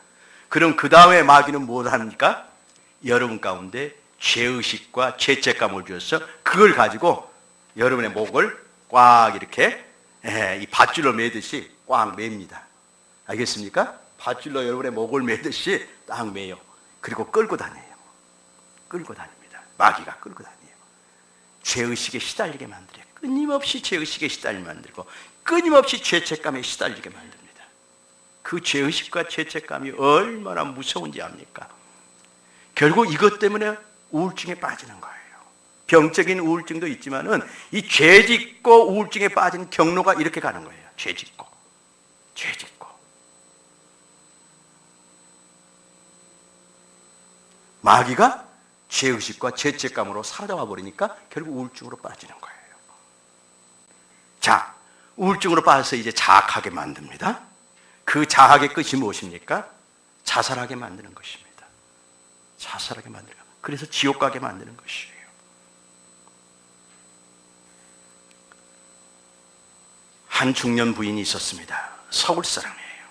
그럼 그 다음에 마귀는 뭘 합니까? 여러분 가운데 죄의식과 죄책감을 주어서 그걸 가지고 여러분의 목을 꽉 이렇게 이 밧줄로 매듯이 꽉 맵니다. 알겠습니까? 밧줄로 여러분의 목을 매듯이 딱 매요. 그리고 끌고 다녀요. 끌고 다닙니다. 마귀가 끌고 다녀요. 죄의식에 시달리게 만들어요. 끊임없이 죄의식에 시달리게 만들고 끊임없이 죄책감에 시달리게 만듭니다. 그 죄의식과 죄책감이 얼마나 무서운지 압니까? 결국 이것 때문에 우울증에 빠지는 거예요. 병적인 우울증도 있지만은 이 죄짓고 우울증에 빠진 경로가 이렇게 가는 거예요. 죄짓고 마귀가 죄의식과 죄책감으로 사로잡아 버리니까 결국 우울증으로 빠지는 거예요. 자, 우울증으로 빠져서 이제 자학하게 만듭니다. 그 자학의 끝이 무엇입니까? 자살하게 만드는 것입니다. 자살하게 만드는 것. 그래서 지옥 가게 만드는 것이에요. 한 중년 부인이 있었습니다. 서울 사람이에요.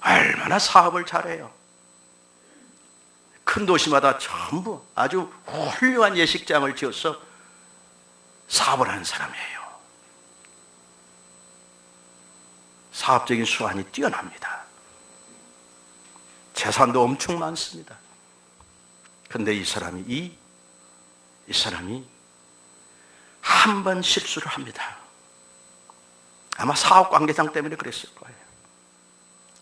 얼마나 사업을 잘해요. 큰 도시마다 전부 아주 훌륭한 예식장을 지어서 사업을 하는 사람이에요. 사업적인 수완이 뛰어납니다. 재산도 엄청 많습니다. 그런데 이 사람이 한 번 실수를 합니다. 아마 사업 관계상 때문에 그랬을 거예요.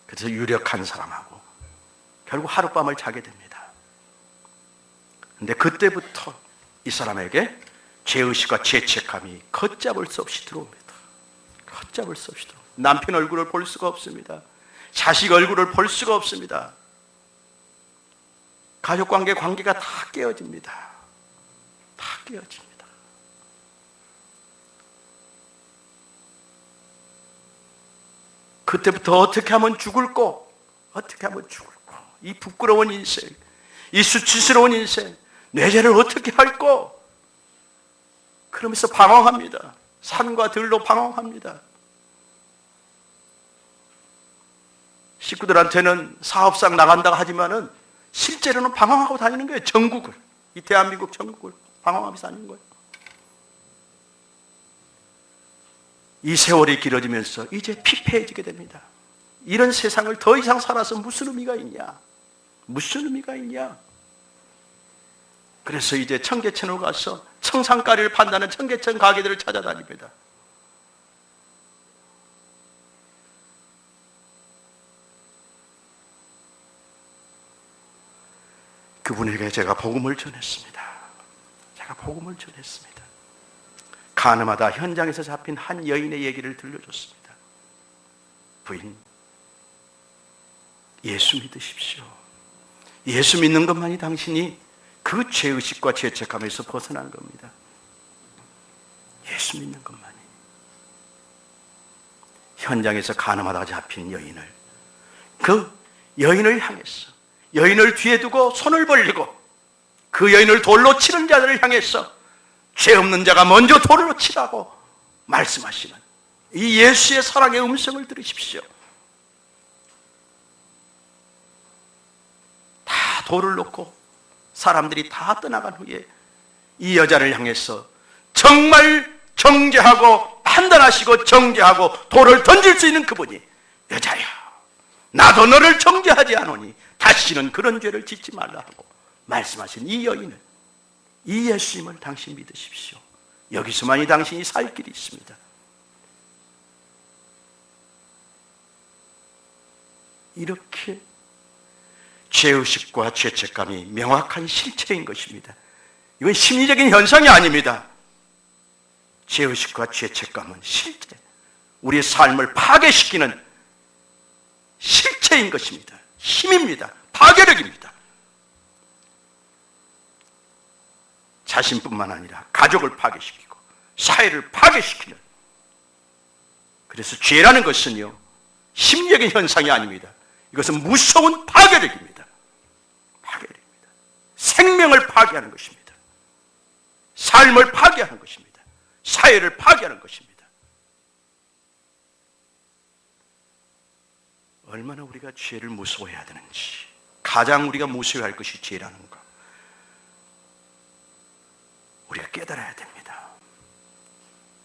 그래서 유력한 사람하고 결국 하룻밤을 자게 됩니다. 그런데 그때부터 이 사람에게 죄의식과 죄책감이 걷잡을 수 없이 들어옵니다. 걷잡을 수 없이 들어옵니다. 남편 얼굴을 볼 수가 없습니다. 자식 얼굴을 볼 수가 없습니다. 관계가 다 깨어집니다. 다 깨어집니다. 그때부터 어떻게 하면 죽을꼬? 이 부끄러운 인생, 이 수치스러운 인생, 내 죄를 어떻게 할꼬? 그러면서 방황합니다. 산과 들로 방황합니다. 식구들한테는 사업상 나간다고 하지만은 실제로는 방황하고 다니는 거예요. 전국을. 이 대한민국 전국을 방황하면서 다니는 거예요. 이 세월이 길어지면서 이제 피폐해지게 됩니다. 이런 세상을 더 이상 살아서 무슨 의미가 있냐? 무슨 의미가 있냐? 그래서 이제 청계천으로 가서 청산가리를 판다는 청계천 가게들을 찾아다닙니다. 그분에게 제가 복음을 전했습니다. 제가 복음을 전했습니다. 가늠하다 현장에서 잡힌 한 여인의 얘기를 들려줬습니다. 부인, 예수 믿으십시오. 예수 믿는 것만이 당신이 그 죄의식과 죄책감에서 벗어나는 겁니다. 예수 믿는 것만이. 현장에서 가늠하다가 잡힌 여인을, 그 여인을 향해서, 여인을 뒤에 두고 손을 벌리고 그 여인을 돌로 치는 자들을 향해서 죄 없는 자가 먼저 돌로 치라고 말씀하시는 이 예수의 사랑의 음성을 들으십시오. 다 돌을 놓고 사람들이 다 떠나간 후에 이 여자를 향해서 정말 정죄하고 판단하시고 정죄하고 돌을 던질 수 있는 그분이, 여자야, 나도 너를 정죄하지 않으니 다시는 그런 죄를 짓지 말라 하고 말씀하신 이 여인을, 이 예수님을 당신 믿으십시오. 여기서만이 당신이 살 길이 있습니다. 이렇게 죄의식과 죄책감이 명확한 실체인 것입니다. 이건 심리적인 현상이 아닙니다. 죄의식과 죄책감은 실제, 우리의 삶을 파괴시키는 실체인 것입니다. 힘입니다. 파괴력입니다. 자신뿐만 아니라 가족을 파괴시키고 사회를 파괴시키는, 그래서 죄라는 것은요, 심리적인 현상이 아닙니다. 이것은 무서운 파괴력입니다. 파괴력입니다. 생명을 파괴하는 것입니다. 삶을 파괴하는 것입니다. 사회를 파괴하는 것입니다. 얼마나 우리가 죄를 무서워해야 되는지, 가장 우리가 무서워할 것이 죄라는 것, 우리가 깨달아야 됩니다.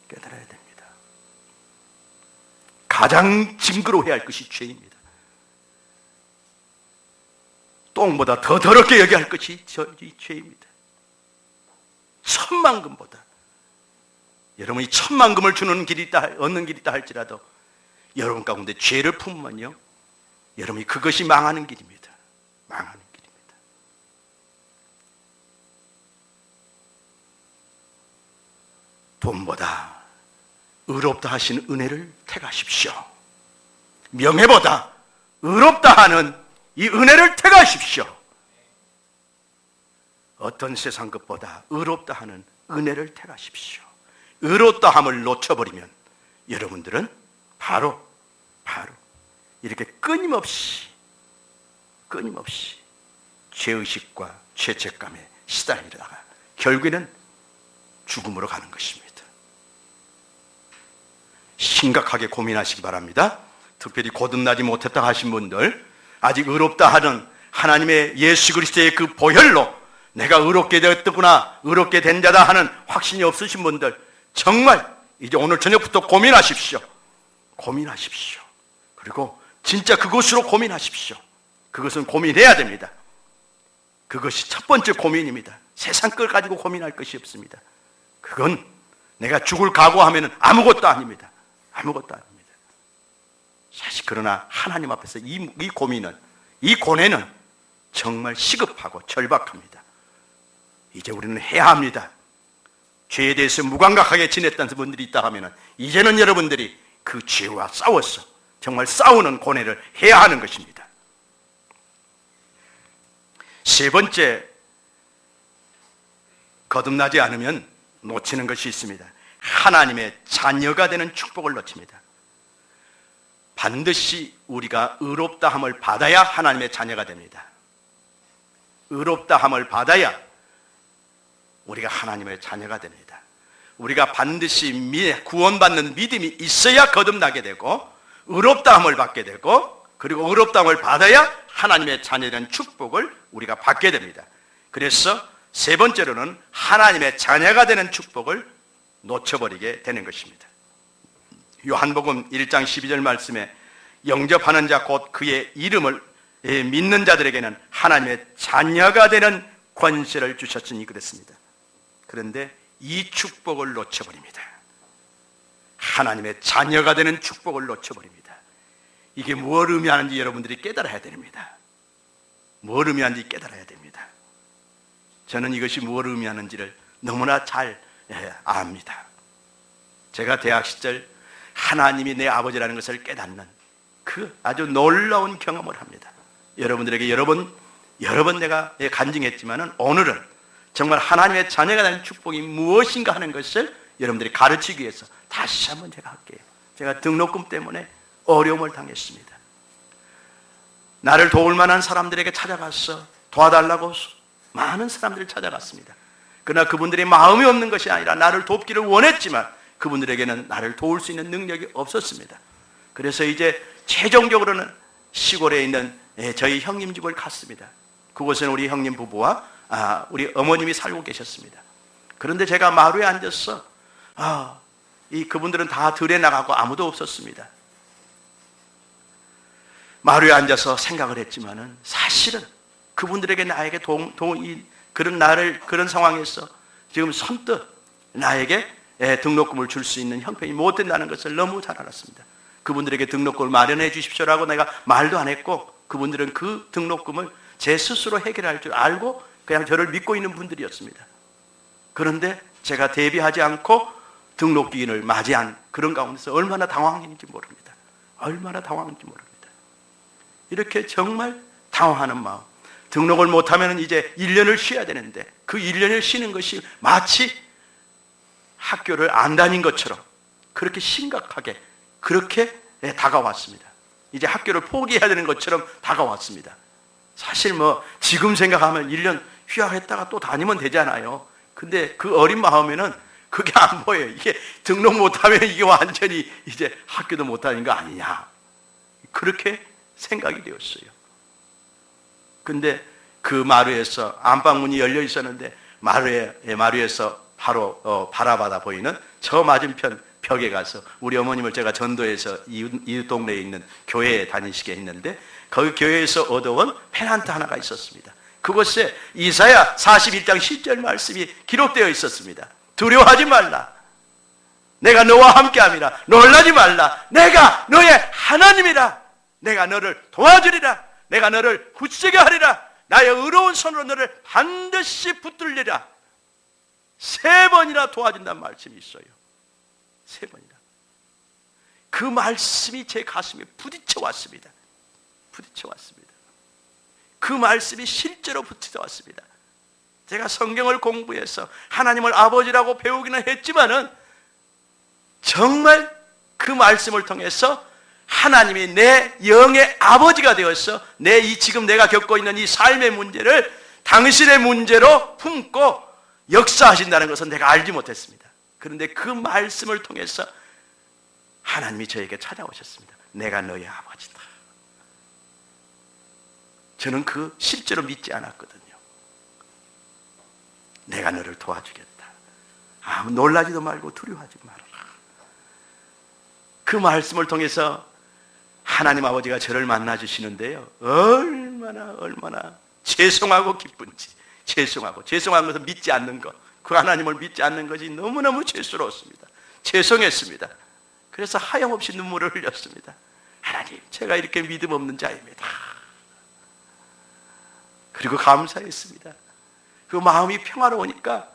깨달아야 됩니다. 가장 징그러워해야 할 것이 죄입니다. 똥보다 더 더럽게 여겨야 할 것이 이 죄입니다. 천만금보다. 여러분이 천만금을 주는 길이 있다, 얻는 길이 있다 할지라도 여러분 가운데 죄를 품으면요, 여러분이 그것이 망하는 길입니다. 망하는 길입니다. 돈보다 의롭다 하신 은혜를 택하십시오. 명예보다 의롭다 하는 이 은혜를 택하십시오. 어떤 세상 것보다 의롭다 하는 은혜를 택하십시오. 의롭다함을 놓쳐버리면 여러분들은 바로 이렇게 끊임없이 죄의식과 죄책감에 시달리다가 결국에는 죽음으로 가는 것입니다. 심각하게 고민하시기 바랍니다. 특별히 거듭나지 못했다 하신 분들, 아직 의롭다 하는 하나님의 예수 그리스도의 그 보혈로 내가 의롭게 되었구나, 의롭게 된 자다 하는 확신이 없으신 분들, 정말 이제 오늘 저녁부터 고민하십시오. 고민하십시오. 그리고 진짜 그것으로 고민하십시오. 그것은 고민해야 됩니다. 그것이 첫 번째 고민입니다. 세상 걸 가지고 고민할 것이 없습니다. 그건 내가 죽을 각오하면 아무것도 아닙니다. 아무것도 아닙니다. 사실 그러나 하나님 앞에서 이 고민은, 이 고뇌는 정말 시급하고 절박합니다. 이제 우리는 해야 합니다. 죄에 대해서 무감각하게 지냈던 분들이 있다 하면 이제는 여러분들이 그 죄와 싸워서 정말 싸우는 고뇌를 해야 하는 것입니다. 세 번째, 거듭나지 않으면 놓치는 것이 있습니다. 하나님의 자녀가 되는 축복을 놓칩니다. 반드시 우리가 의롭다함을 받아야 하나님의 자녀가 됩니다. 의롭다함을 받아야 우리가 하나님의 자녀가 됩니다. 우리가 반드시 구원받는 믿음이 있어야 거듭나게 되고 의롭다함을 받게 되고 그리고 의롭다함을 받아야 하나님의 자녀된 축복을 우리가 받게 됩니다. 그래서 세 번째로는 하나님의 자녀가 되는 축복을 놓쳐버리게 되는 것입니다. 요한복음 1장 12절 말씀에 영접하는 자 곧 그의 이름을 믿는 자들에게는 하나님의 자녀가 되는 권세를 주셨으니 그랬습니다. 그런데 이 축복을 놓쳐버립니다. 하나님의 자녀가 되는 축복을 놓쳐버립니다. 이게 뭘 의미하는지 여러분들이 깨달아야 됩니다. 뭘 의미하는지 깨달아야 됩니다. 저는 이것이 뭘 의미하는지를 너무나 잘 압니다. 제가 대학 시절 하나님이 내 아버지라는 것을 깨닫는 그 아주 놀라운 경험을 합니다. 여러분들에게 여러 번 내가 간증했지만은 오늘은 정말 하나님의 자녀가 되는 축복이 무엇인가 하는 것을 여러분들이 가르치기 위해서 다시 한번 제가 할게요. 제가 등록금 때문에 어려움을 당했습니다. 나를 도울 만한 사람들에게 찾아가서 도와달라고 많은 사람들을 찾아갔습니다. 그러나 그분들이 마음이 없는 것이 아니라 나를 돕기를 원했지만 그분들에게는 나를 도울 수 있는 능력이 없었습니다. 그래서 이제 최종적으로는 시골에 있는 저희 형님 집을 갔습니다. 그곳은 우리 형님 부부와 우리 어머님이 살고 계셨습니다. 그런데 제가 마루에 앉아서 그분들은 다 들에 나가고 아무도 없었습니다. 마루에 앉아서 생각을 했지만은 사실은 그분들에게 나에게 그런 상황에서 지금 선뜻 나에게 등록금을 줄 수 있는 형편이 못 된다는 것을 너무 잘 알았습니다. 그분들에게 등록금을 마련해 주십시오라고 내가 말도 안 했고 그분들은 그 등록금을 제 스스로 해결할 줄 알고 그냥 저를 믿고 있는 분들이었습니다. 그런데 제가 대비하지 않고 등록기인을 맞이한 그런 가운데서 얼마나 당황했는지 모릅니다. 얼마나 당황했는지 모릅니다. 이렇게 정말 당황하는 마음. 등록을 못하면 이제 1년을 쉬어야 되는데 그 1년을 쉬는 것이 마치 학교를 안 다닌 것처럼 그렇게 심각하게 그렇게 다가왔습니다. 이제 학교를 포기해야 되는 것처럼 다가왔습니다. 사실 지금 생각하면 1년 휴학했다가 또 다니면 되잖아요. 근데 그 어린 마음에는 그게 안 보여요. 이게 등록 못하면 이게 완전히 이제 학교도 못 다닌 거 아니냐. 그렇게 생각이 되었어요. 근데 그 마루에서 안방문이 열려 있었는데 마루에서 바로 바라바다 보이는 저 맞은편 벽에 가서 우리 어머님을 제가 전도해서 이웃 동네에 있는 교회에 다니시게 했는데 거기 교회에서 얻어온 페넌트 하나가 있었습니다. 그곳에 이사야 41장 10절 말씀이 기록되어 있었습니다. 두려워하지 말라. 내가 너와 함께함이라. 놀라지 말라. 내가 너의 하나님이라. 내가 너를 도와주리라. 내가 너를 굳세게 하리라. 나의 의로운 손으로 너를 반드시 붙들리라. 3번이나 도와준다는 말씀이 있어요. 3번이나. 그 말씀이 제 가슴에 부딪혀 왔습니다. 부딪혀 왔습니다. 그 말씀이 실제로 부딪혀 왔습니다. 제가 성경을 공부해서 하나님을 아버지라고 배우기는 했지만은 정말 그 말씀을 통해서 하나님이 내 영의 아버지가 되어서 지금 내가 겪고 있는 이 삶의 문제를 당신의 문제로 품고 역사하신다는 것은 내가 알지 못했습니다. 그런데 그 말씀을 통해서 하나님이 저에게 찾아오셨습니다. 내가 너의 아버지다. 저는 실제로 믿지 않았거든요. 내가 너를 도와주겠다. 놀라지도 말고 두려워하지 말아라. 그 말씀을 통해서 하나님 아버지가 저를 만나주시는데요. 얼마나 죄송하고 기쁜지. 죄송한 것은 믿지 않는 것. 그 하나님을 믿지 않는 것이 너무너무 죄스러웠습니다. 죄송했습니다. 그래서 하염없이 눈물을 흘렸습니다. 하나님, 제가 이렇게 믿음 없는 자입니다. 그리고 감사했습니다. 그 마음이 평화로우니까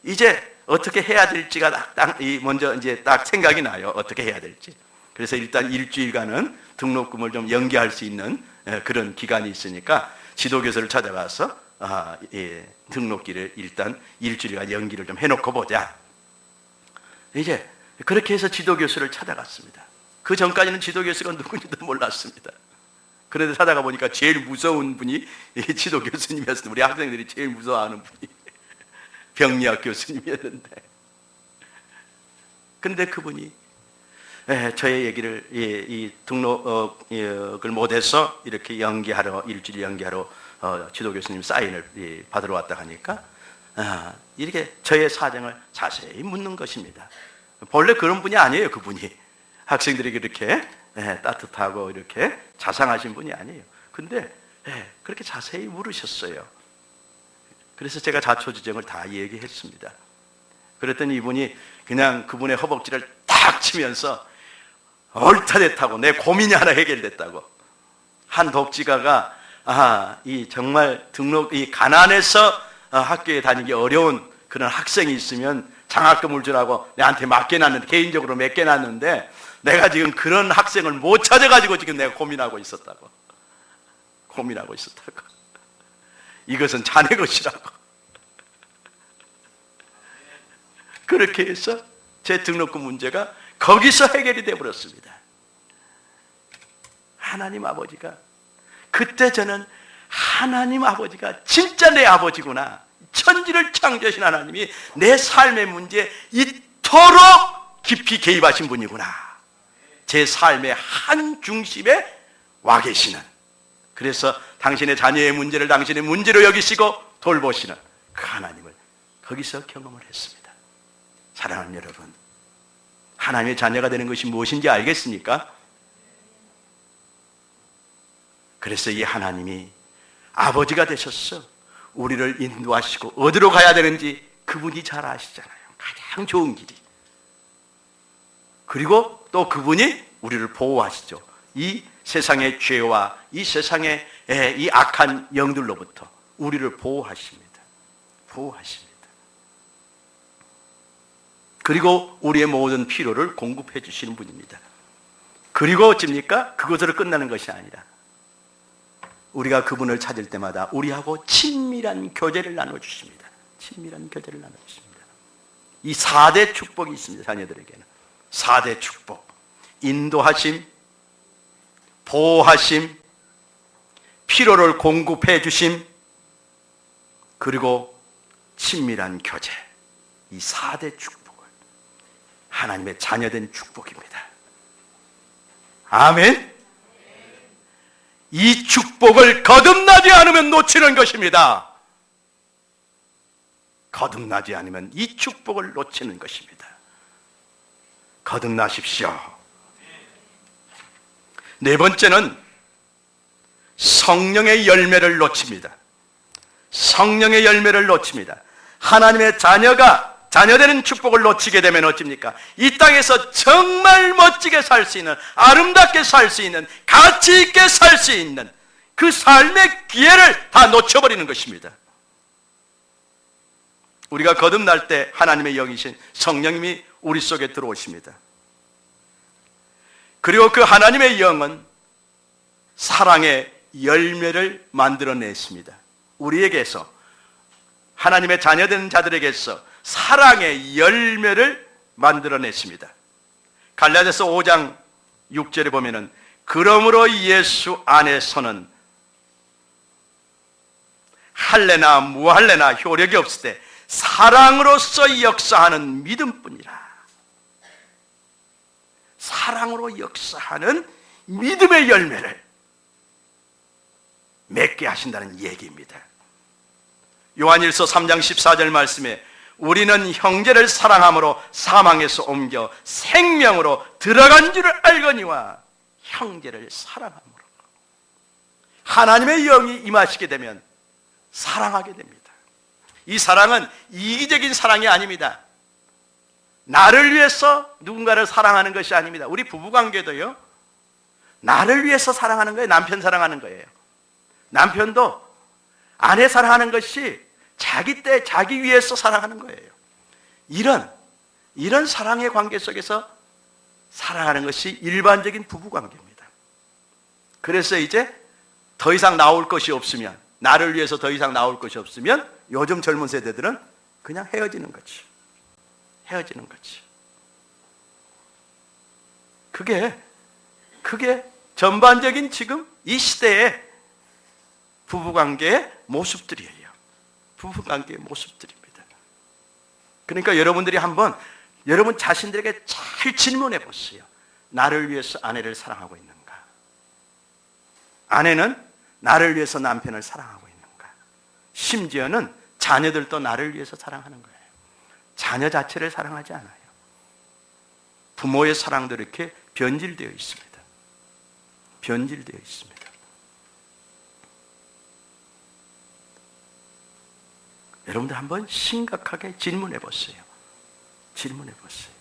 이제 어떻게 해야 될지가 먼저 이제 딱 생각이 나요. 어떻게 해야 될지. 그래서 일단 일주일간은 등록금을 좀 연기할 수 있는 그런 기간이 있으니까 지도교수를 찾아가서 등록기를 일단 일주일간 연기를 좀 해놓고 보자. 이제 그렇게 해서 지도교수를 찾아갔습니다. 그 전까지는 지도교수가 누군지도 몰랐습니다. 그런데 찾아가 보니까 제일 무서운 분이 지도교수님이었습니다. 우리 학생들이 제일 무서워하는 분이 병리학 교수님이었는데, 근데 그분이 저의 얘기를 이 등록을 못해서 이렇게 연기하러 일주일 연기하러 지도 교수님 사인을 받으러 왔다 하니까 이렇게 저의 사정을 자세히 묻는 것입니다. 본래 그런 분이 아니에요. 그분이 학생들에게 이렇게 따뜻하고 이렇게 자상하신 분이 아니에요. 근데 그렇게 자세히 물으셨어요. 그래서 제가 자초지종을 다 얘기했습니다. 그랬더니 이분이 그냥 그분의 허벅지를 탁 치면서 옳다됐다고, 내 고민이 하나 해결됐다고. 한 독지가가 이 정말 이 가난해서 학교에 다니기 어려운 그런 학생이 있으면 장학금을 주라고 내한테 맡겨놨는데, 개인적으로 맡겨놨는데 내가 지금 그런 학생을 못 찾아가지고 지금 내가 고민하고 있었다고. 이것은 자네 것이라고. 그렇게 해서 제 등록금 문제가 거기서 해결이 되어버렸습니다. 하나님 아버지가, 그때 저는 하나님 아버지가 진짜 내 아버지구나, 천지를 창조하신 하나님이 내 삶의 문제에 이토록 깊이 개입하신 분이구나, 제 삶의 한 중심에 와 계시는, 그래서 당신의 자녀의 문제를 당신의 문제로 여기시고 돌보시는 그 하나님을 거기서 경험을 했습니다. 사랑하는 여러분, 하나님의 자녀가 되는 것이 무엇인지 알겠습니까? 그래서 이 하나님이 아버지가 되셨어. 우리를 인도하시고 어디로 가야 되는지 그분이 잘 아시잖아요. 가장 좋은 길이. 그리고 또 그분이 우리를 보호하시죠. 이 세상의 죄와 이 세상의 이 악한 영들로부터 우리를 보호하십니다. 그리고 우리의 모든 필요를 공급해 주시는 분입니다. 그리고 어찌입니까? 그것으로 끝나는 것이 아니라 우리가 그분을 찾을 때마다 우리하고 친밀한 교제를 나눠주십니다. 이 4대 축복이 있습니다. 자녀들에게는 4대 축복: 인도하심, 보호하심, 필요를 공급해 주심, 그리고 친밀한 교제. 이 4대 축복을 하나님의 자녀된 축복입니다. 아멘. 이 축복을 거듭나지 않으면 놓치는 것입니다. 거듭나지 않으면 이 축복을 놓치는 것입니다. 거듭나십시오. 네 번째는 성령의 열매를 놓칩니다. 성령의 열매를 놓칩니다. 하나님의 자녀되는 축복을 놓치게 되면 어찌입니까? 이 땅에서 정말 멋지게 살 수 있는, 아름답게 살 수 있는, 가치 있게 살 수 있는 그 삶의 기회를 다 놓쳐버리는 것입니다. 우리가 거듭날 때 하나님의 영이신 성령님이 우리 속에 들어오십니다. 그리고 그 하나님의 영은 사랑의 열매를 만들어냈습니다. 우리에게서, 하나님의 자녀된 자들에게서 사랑의 열매를 만들어냈습니다. 갈라디아서 5장 6절에 보면은, 그러므로 예수 안에서는 할례나 무할례나 효력이 없을 때 사랑으로서 역사하는 믿음뿐이라. 사랑으로 역사하는 믿음의 열매를 맺게 하신다는 얘기입니다. 요한일서 3장 14절 말씀에, 우리는 형제를 사랑함으로 사망에서 옮겨 생명으로 들어간 줄을 알거니와, 형제를 사랑함으로. 하나님의 영이 임하시게 되면 사랑하게 됩니다. 이 사랑은 이기적인 사랑이 아닙니다. 나를 위해서 누군가를 사랑하는 것이 아닙니다. 우리 부부관계도요, 나를 위해서 사랑하는 거예요. 남편 사랑하는 거예요. 남편도 아내 사랑하는 것이 자기 때 자기 위해서 사랑하는 거예요. 이런 사랑의 관계 속에서 사랑하는 것이 일반적인 부부관계입니다. 그래서 이제 더 이상 나올 것이 없으면, 나를 위해서 더 이상 나올 것이 없으면 요즘 젊은 세대들은 그냥 헤어지는 거지. 그게 전반적인 지금 이 시대의 부부관계의 모습들이에요. 부부관계의 모습들입니다. 그러니까 여러분들이 한번 여러분 자신들에게 잘 질문해 보세요. 나를 위해서 아내를 사랑하고 있는가? 아내는 나를 위해서 남편을 사랑하고 있는가? 심지어는 자녀들도 나를 위해서 사랑하는 거예요. 자녀 자체를 사랑하지 않아요. 부모의 사랑도 이렇게 변질되어 있습니다. 변질되어 있습니다. 여러분들 한번 심각하게 질문해 보세요. 질문해 보세요.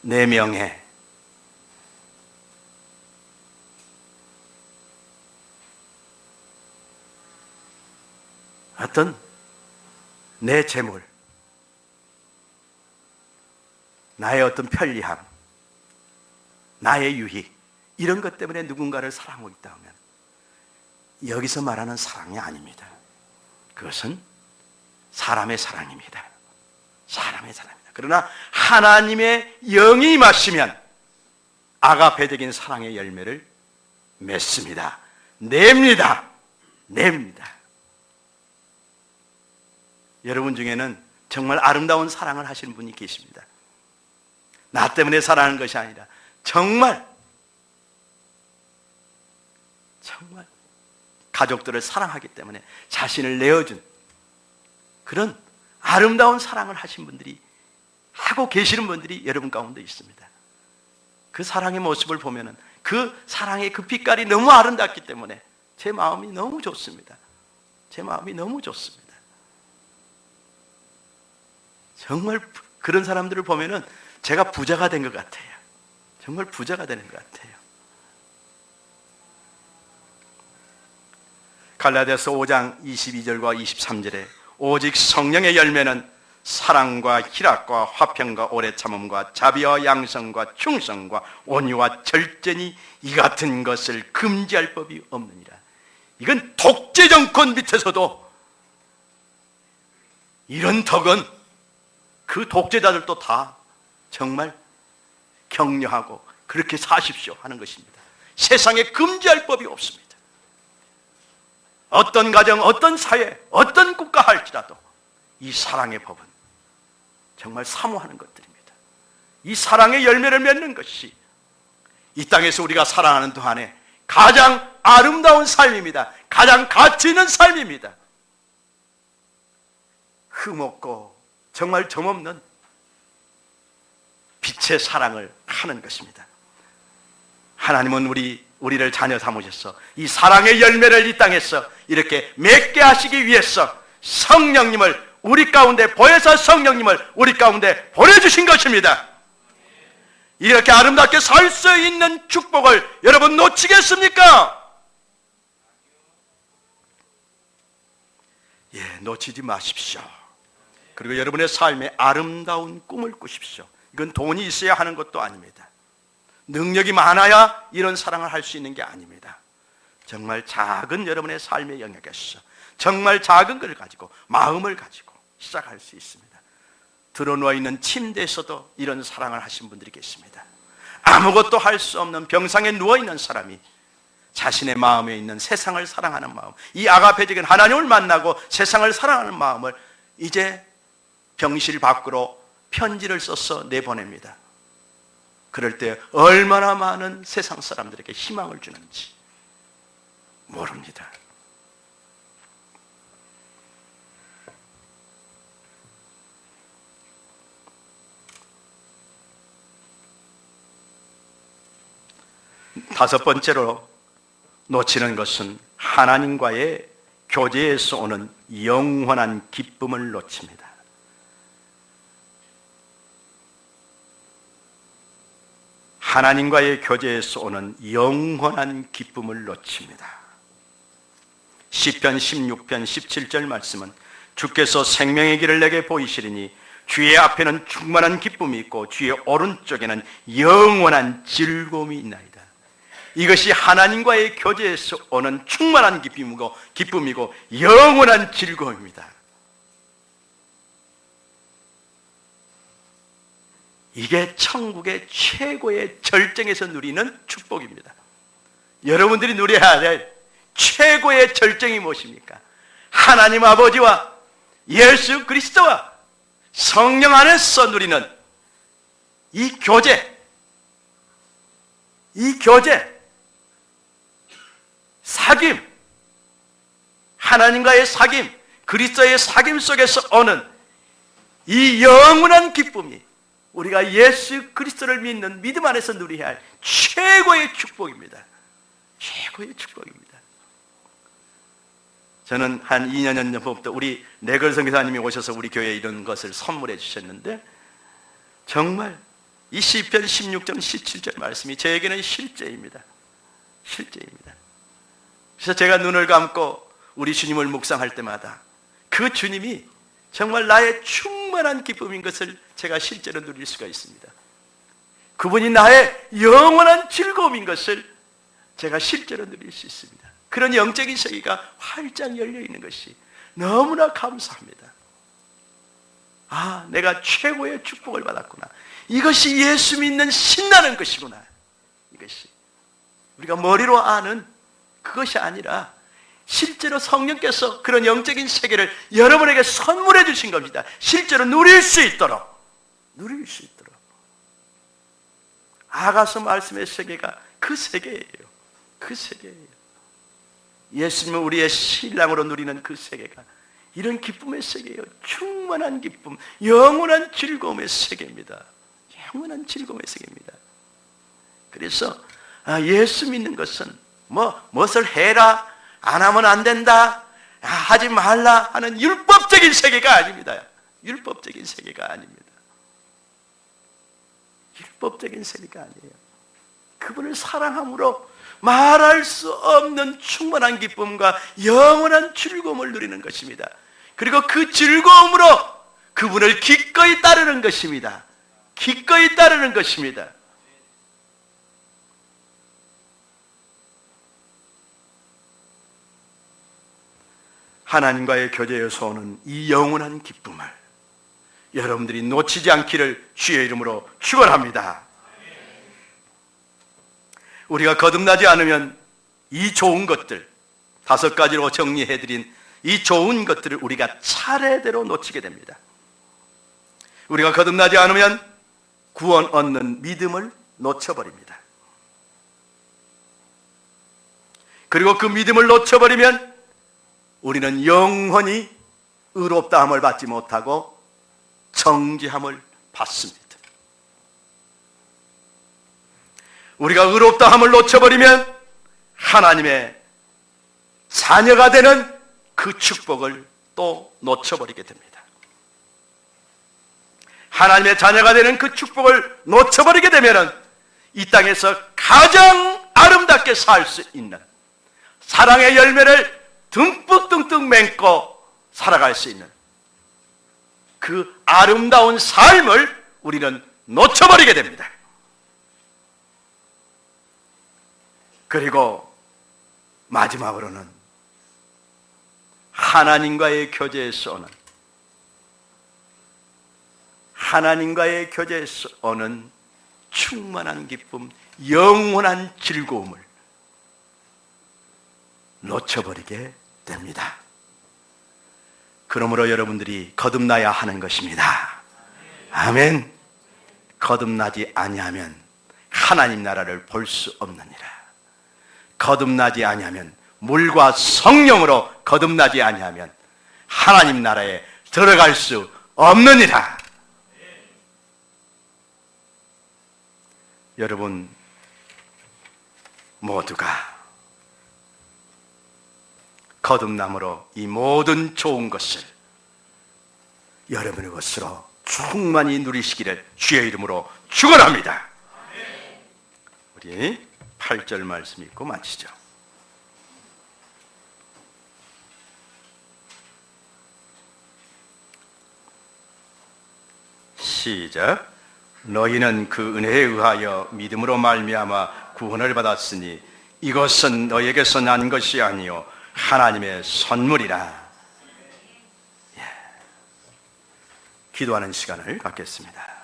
내 명예, 어떤 내 재물, 나의 어떤 편리함, 나의 유익, 이런 것 때문에 누군가를 사랑하고 있다 하면 여기서 말하는 사랑이 아닙니다. 그것은 사람의 사랑입니다. 사람의 사랑입니다. 그러나 하나님의 영이 임하시면 아가페적인 사랑의 열매를 맺습니다. 냅니다. 냅니다. 여러분 중에는 정말 아름다운 사랑을 하시는 분이 계십니다. 나 때문에 사랑하는 것이 아니라 정말 가족들을 사랑하기 때문에 자신을 내어준 그런 아름다운 사랑을 하신 분들이, 하고 계시는 분들이 여러분 가운데 있습니다. 그 사랑의 모습을 보면은 그 사랑의 그 빛깔이 너무 아름답기 때문에 제 마음이 너무 좋습니다. 제 마음이 너무 좋습니다. 정말 그런 사람들을 보면은 제가 부자가 된 것 같아요. 정말 부자가 되는 것 같아요. 갈라디아서 5장 22절과 23절에 오직 성령의 열매는 사랑과 희락과 화평과 오래 참음과 자비와 양성과 충성과 온유와 절제니 이 같은 것을 금지할 법이 없느니라. 이건 독재 정권 밑에서도 이런 덕은 그 독재자들도 다 정말 격려하고 그렇게 사십시오 하는 것입니다. 세상에 금지할 법이 없습니다. 어떤 가정, 어떤 사회, 어떤 국가 할지라도 이 사랑의 법은 정말 사모하는 것들입니다. 이 사랑의 열매를 맺는 것이 이 땅에서 우리가 살아가는 동안에 가장 아름다운 삶입니다. 가장 가치 있는 삶입니다. 흠없고 정말 점없는 빛의 사랑을 하는 것입니다. 하나님은 우리를 자녀 삼으셔서 이 사랑의 열매를 이 땅에서 이렇게 맺게 하시기 위해서 성령님을 우리 가운데 보혜사 성령님을 우리 가운데 보내주신 것입니다. 이렇게 아름답게 살 수 있는 축복을 여러분 놓치겠습니까? 예, 놓치지 마십시오. 그리고 여러분의 삶에 아름다운 꿈을 꾸십시오. 이건 돈이 있어야 하는 것도 아닙니다. 능력이 많아야 이런 사랑을 할 수 있는 게 아닙니다. 정말 작은 여러분의 삶의 영역에서 정말 작은 걸 가지고 마음을 가지고 시작할 수 있습니다. 드러누워 있는 침대에서도 이런 사랑을 하신 분들이 계십니다. 아무것도 할 수 없는 병상에 누워있는 사람이 자신의 마음에 있는 세상을 사랑하는 마음, 이 아가페적인 하나님을 만나고 세상을 사랑하는 마음을 이제 병실 밖으로 편지를 써서 내보냅니다. 그럴 때 얼마나 많은 세상 사람들에게 희망을 주는지 모릅니다. 다섯 번째로 놓치는 것은 하나님과의 교제에서 오는 영원한 기쁨을 놓칩니다. 하나님과의 교제에서 오는 영원한 기쁨을 놓칩니다. 시편 16편 17절 말씀은 주께서 생명의 길을 내게 보이시리니 주의 앞에는 충만한 기쁨이 있고 주의 오른쪽에는 영원한 즐거움이 있나이다. 이것이 하나님과의 교제에서 오는 충만한 기쁨이고 영원한 즐거움입니다. 이게 천국의 최고의 절정에서 누리는 축복입니다. 여러분들이 누려야 될 최고의 절정이 무엇입니까? 하나님 아버지와 예수 그리스도와 성령 안에서 누리는 이 교제, 사귐, 하나님과의 사귐, 그리스도의 사귐 속에서 오는 이 영원한 기쁨이 우리가 예수 그리스도를 믿는 믿음 안에서 누려야 할 최고의 축복입니다. 최고의 축복입니다. 저는 한 2년 전부터 우리 내걸 선교사님이 오셔서 우리 교회에 이런 것을 선물해 주셨는데, 정말 이 시편 16장 17절 말씀이 저에게는 실제입니다. 실제입니다. 그래서 제가 눈을 감고 우리 주님을 묵상할 때마다 그 주님이 정말 나의 충만한 기쁨인 것을 제가 실제로 누릴 수가 있습니다. 그분이 나의 영원한 즐거움인 것을 제가 실제로 누릴 수 있습니다. 그런 영적인 세계가 활짝 열려 있는 것이 너무나 감사합니다. 아, 내가 최고의 축복을 받았구나. 이것이 예수 믿는 신나는 것이구나. 이것이 우리가 머리로 아는 그것이 아니라 실제로 성령께서 그런 영적인 세계를 여러분에게 선물해 주신 겁니다. 실제로 누릴 수 있도록. 아가서 말씀의 세계가 그 세계예요. 그 세계예요. 예수님은 우리의 신랑으로 누리는 그 세계가 이런 기쁨의 세계예요. 충만한 기쁨, 영원한 즐거움의 세계입니다. 영원한 즐거움의 세계입니다. 그래서 예수 믿는 것은 무엇을 해라, 안 하면 안 된다, 하지 말라 하는 율법적인 세계가 아닙니다. 율법적인 세계가 아닙니다. 율법적인 세계가 아니에요. 그분을 사랑함으로 말할 수 없는 충만한 기쁨과 영원한 즐거움을 누리는 것입니다. 그리고 그 즐거움으로 그분을 기꺼이 따르는 것입니다. 기꺼이 따르는 것입니다. 하나님과의 교제에서 오는 이 영원한 기쁨을 여러분들이 놓치지 않기를 주의 이름으로 축원합니다. 우리가 거듭나지 않으면 이 좋은 것들, 5가지로 정리해드린 이 좋은 것들을 우리가 차례대로 놓치게 됩니다. 우리가 거듭나지 않으면 구원 얻는 믿음을 놓쳐버립니다. 그리고 그 믿음을 놓쳐버리면 우리는 영원히 의롭다함을 받지 못하고 정죄함을 받습니다. 우리가 의롭다함을 놓쳐버리면 하나님의 자녀가 되는 그 축복을 또 놓쳐버리게 됩니다. 하나님의 자녀가 되는 그 축복을 놓쳐버리게 되면 이 땅에서 가장 아름답게 살 수 있는 사랑의 열매를 듬뿍듬뿍 맺고 살아갈 수 있는 그 아름다운 삶을 우리는 놓쳐버리게 됩니다. 그리고 마지막으로는 하나님과의 교제에서 오는 충만한 기쁨, 영원한 즐거움을 놓쳐버리게 됩니다. 그러므로 여러분들이 거듭나야 하는 것입니다. 아멘. 거듭나지 아니하면 하나님 나라를 볼 수 없느니라. 거듭나지 아니하면, 물과 성령으로 거듭나지 아니하면 하나님 나라에 들어갈 수 없느니라. 여러분 모두가 거듭남으로 이 모든 좋은 것을 여러분의 것으로 충만히 누리시기를 주의 이름으로 축원합니다. 우리 8절 말씀 읽고 마치죠. 시작. 너희는 그 은혜에 의하여 믿음으로 말미암아 구원을 받았으니 이것은 너희에게서 난 것이 아니요 하나님의 선물이라. 기도하는 시간을 갖겠습니다.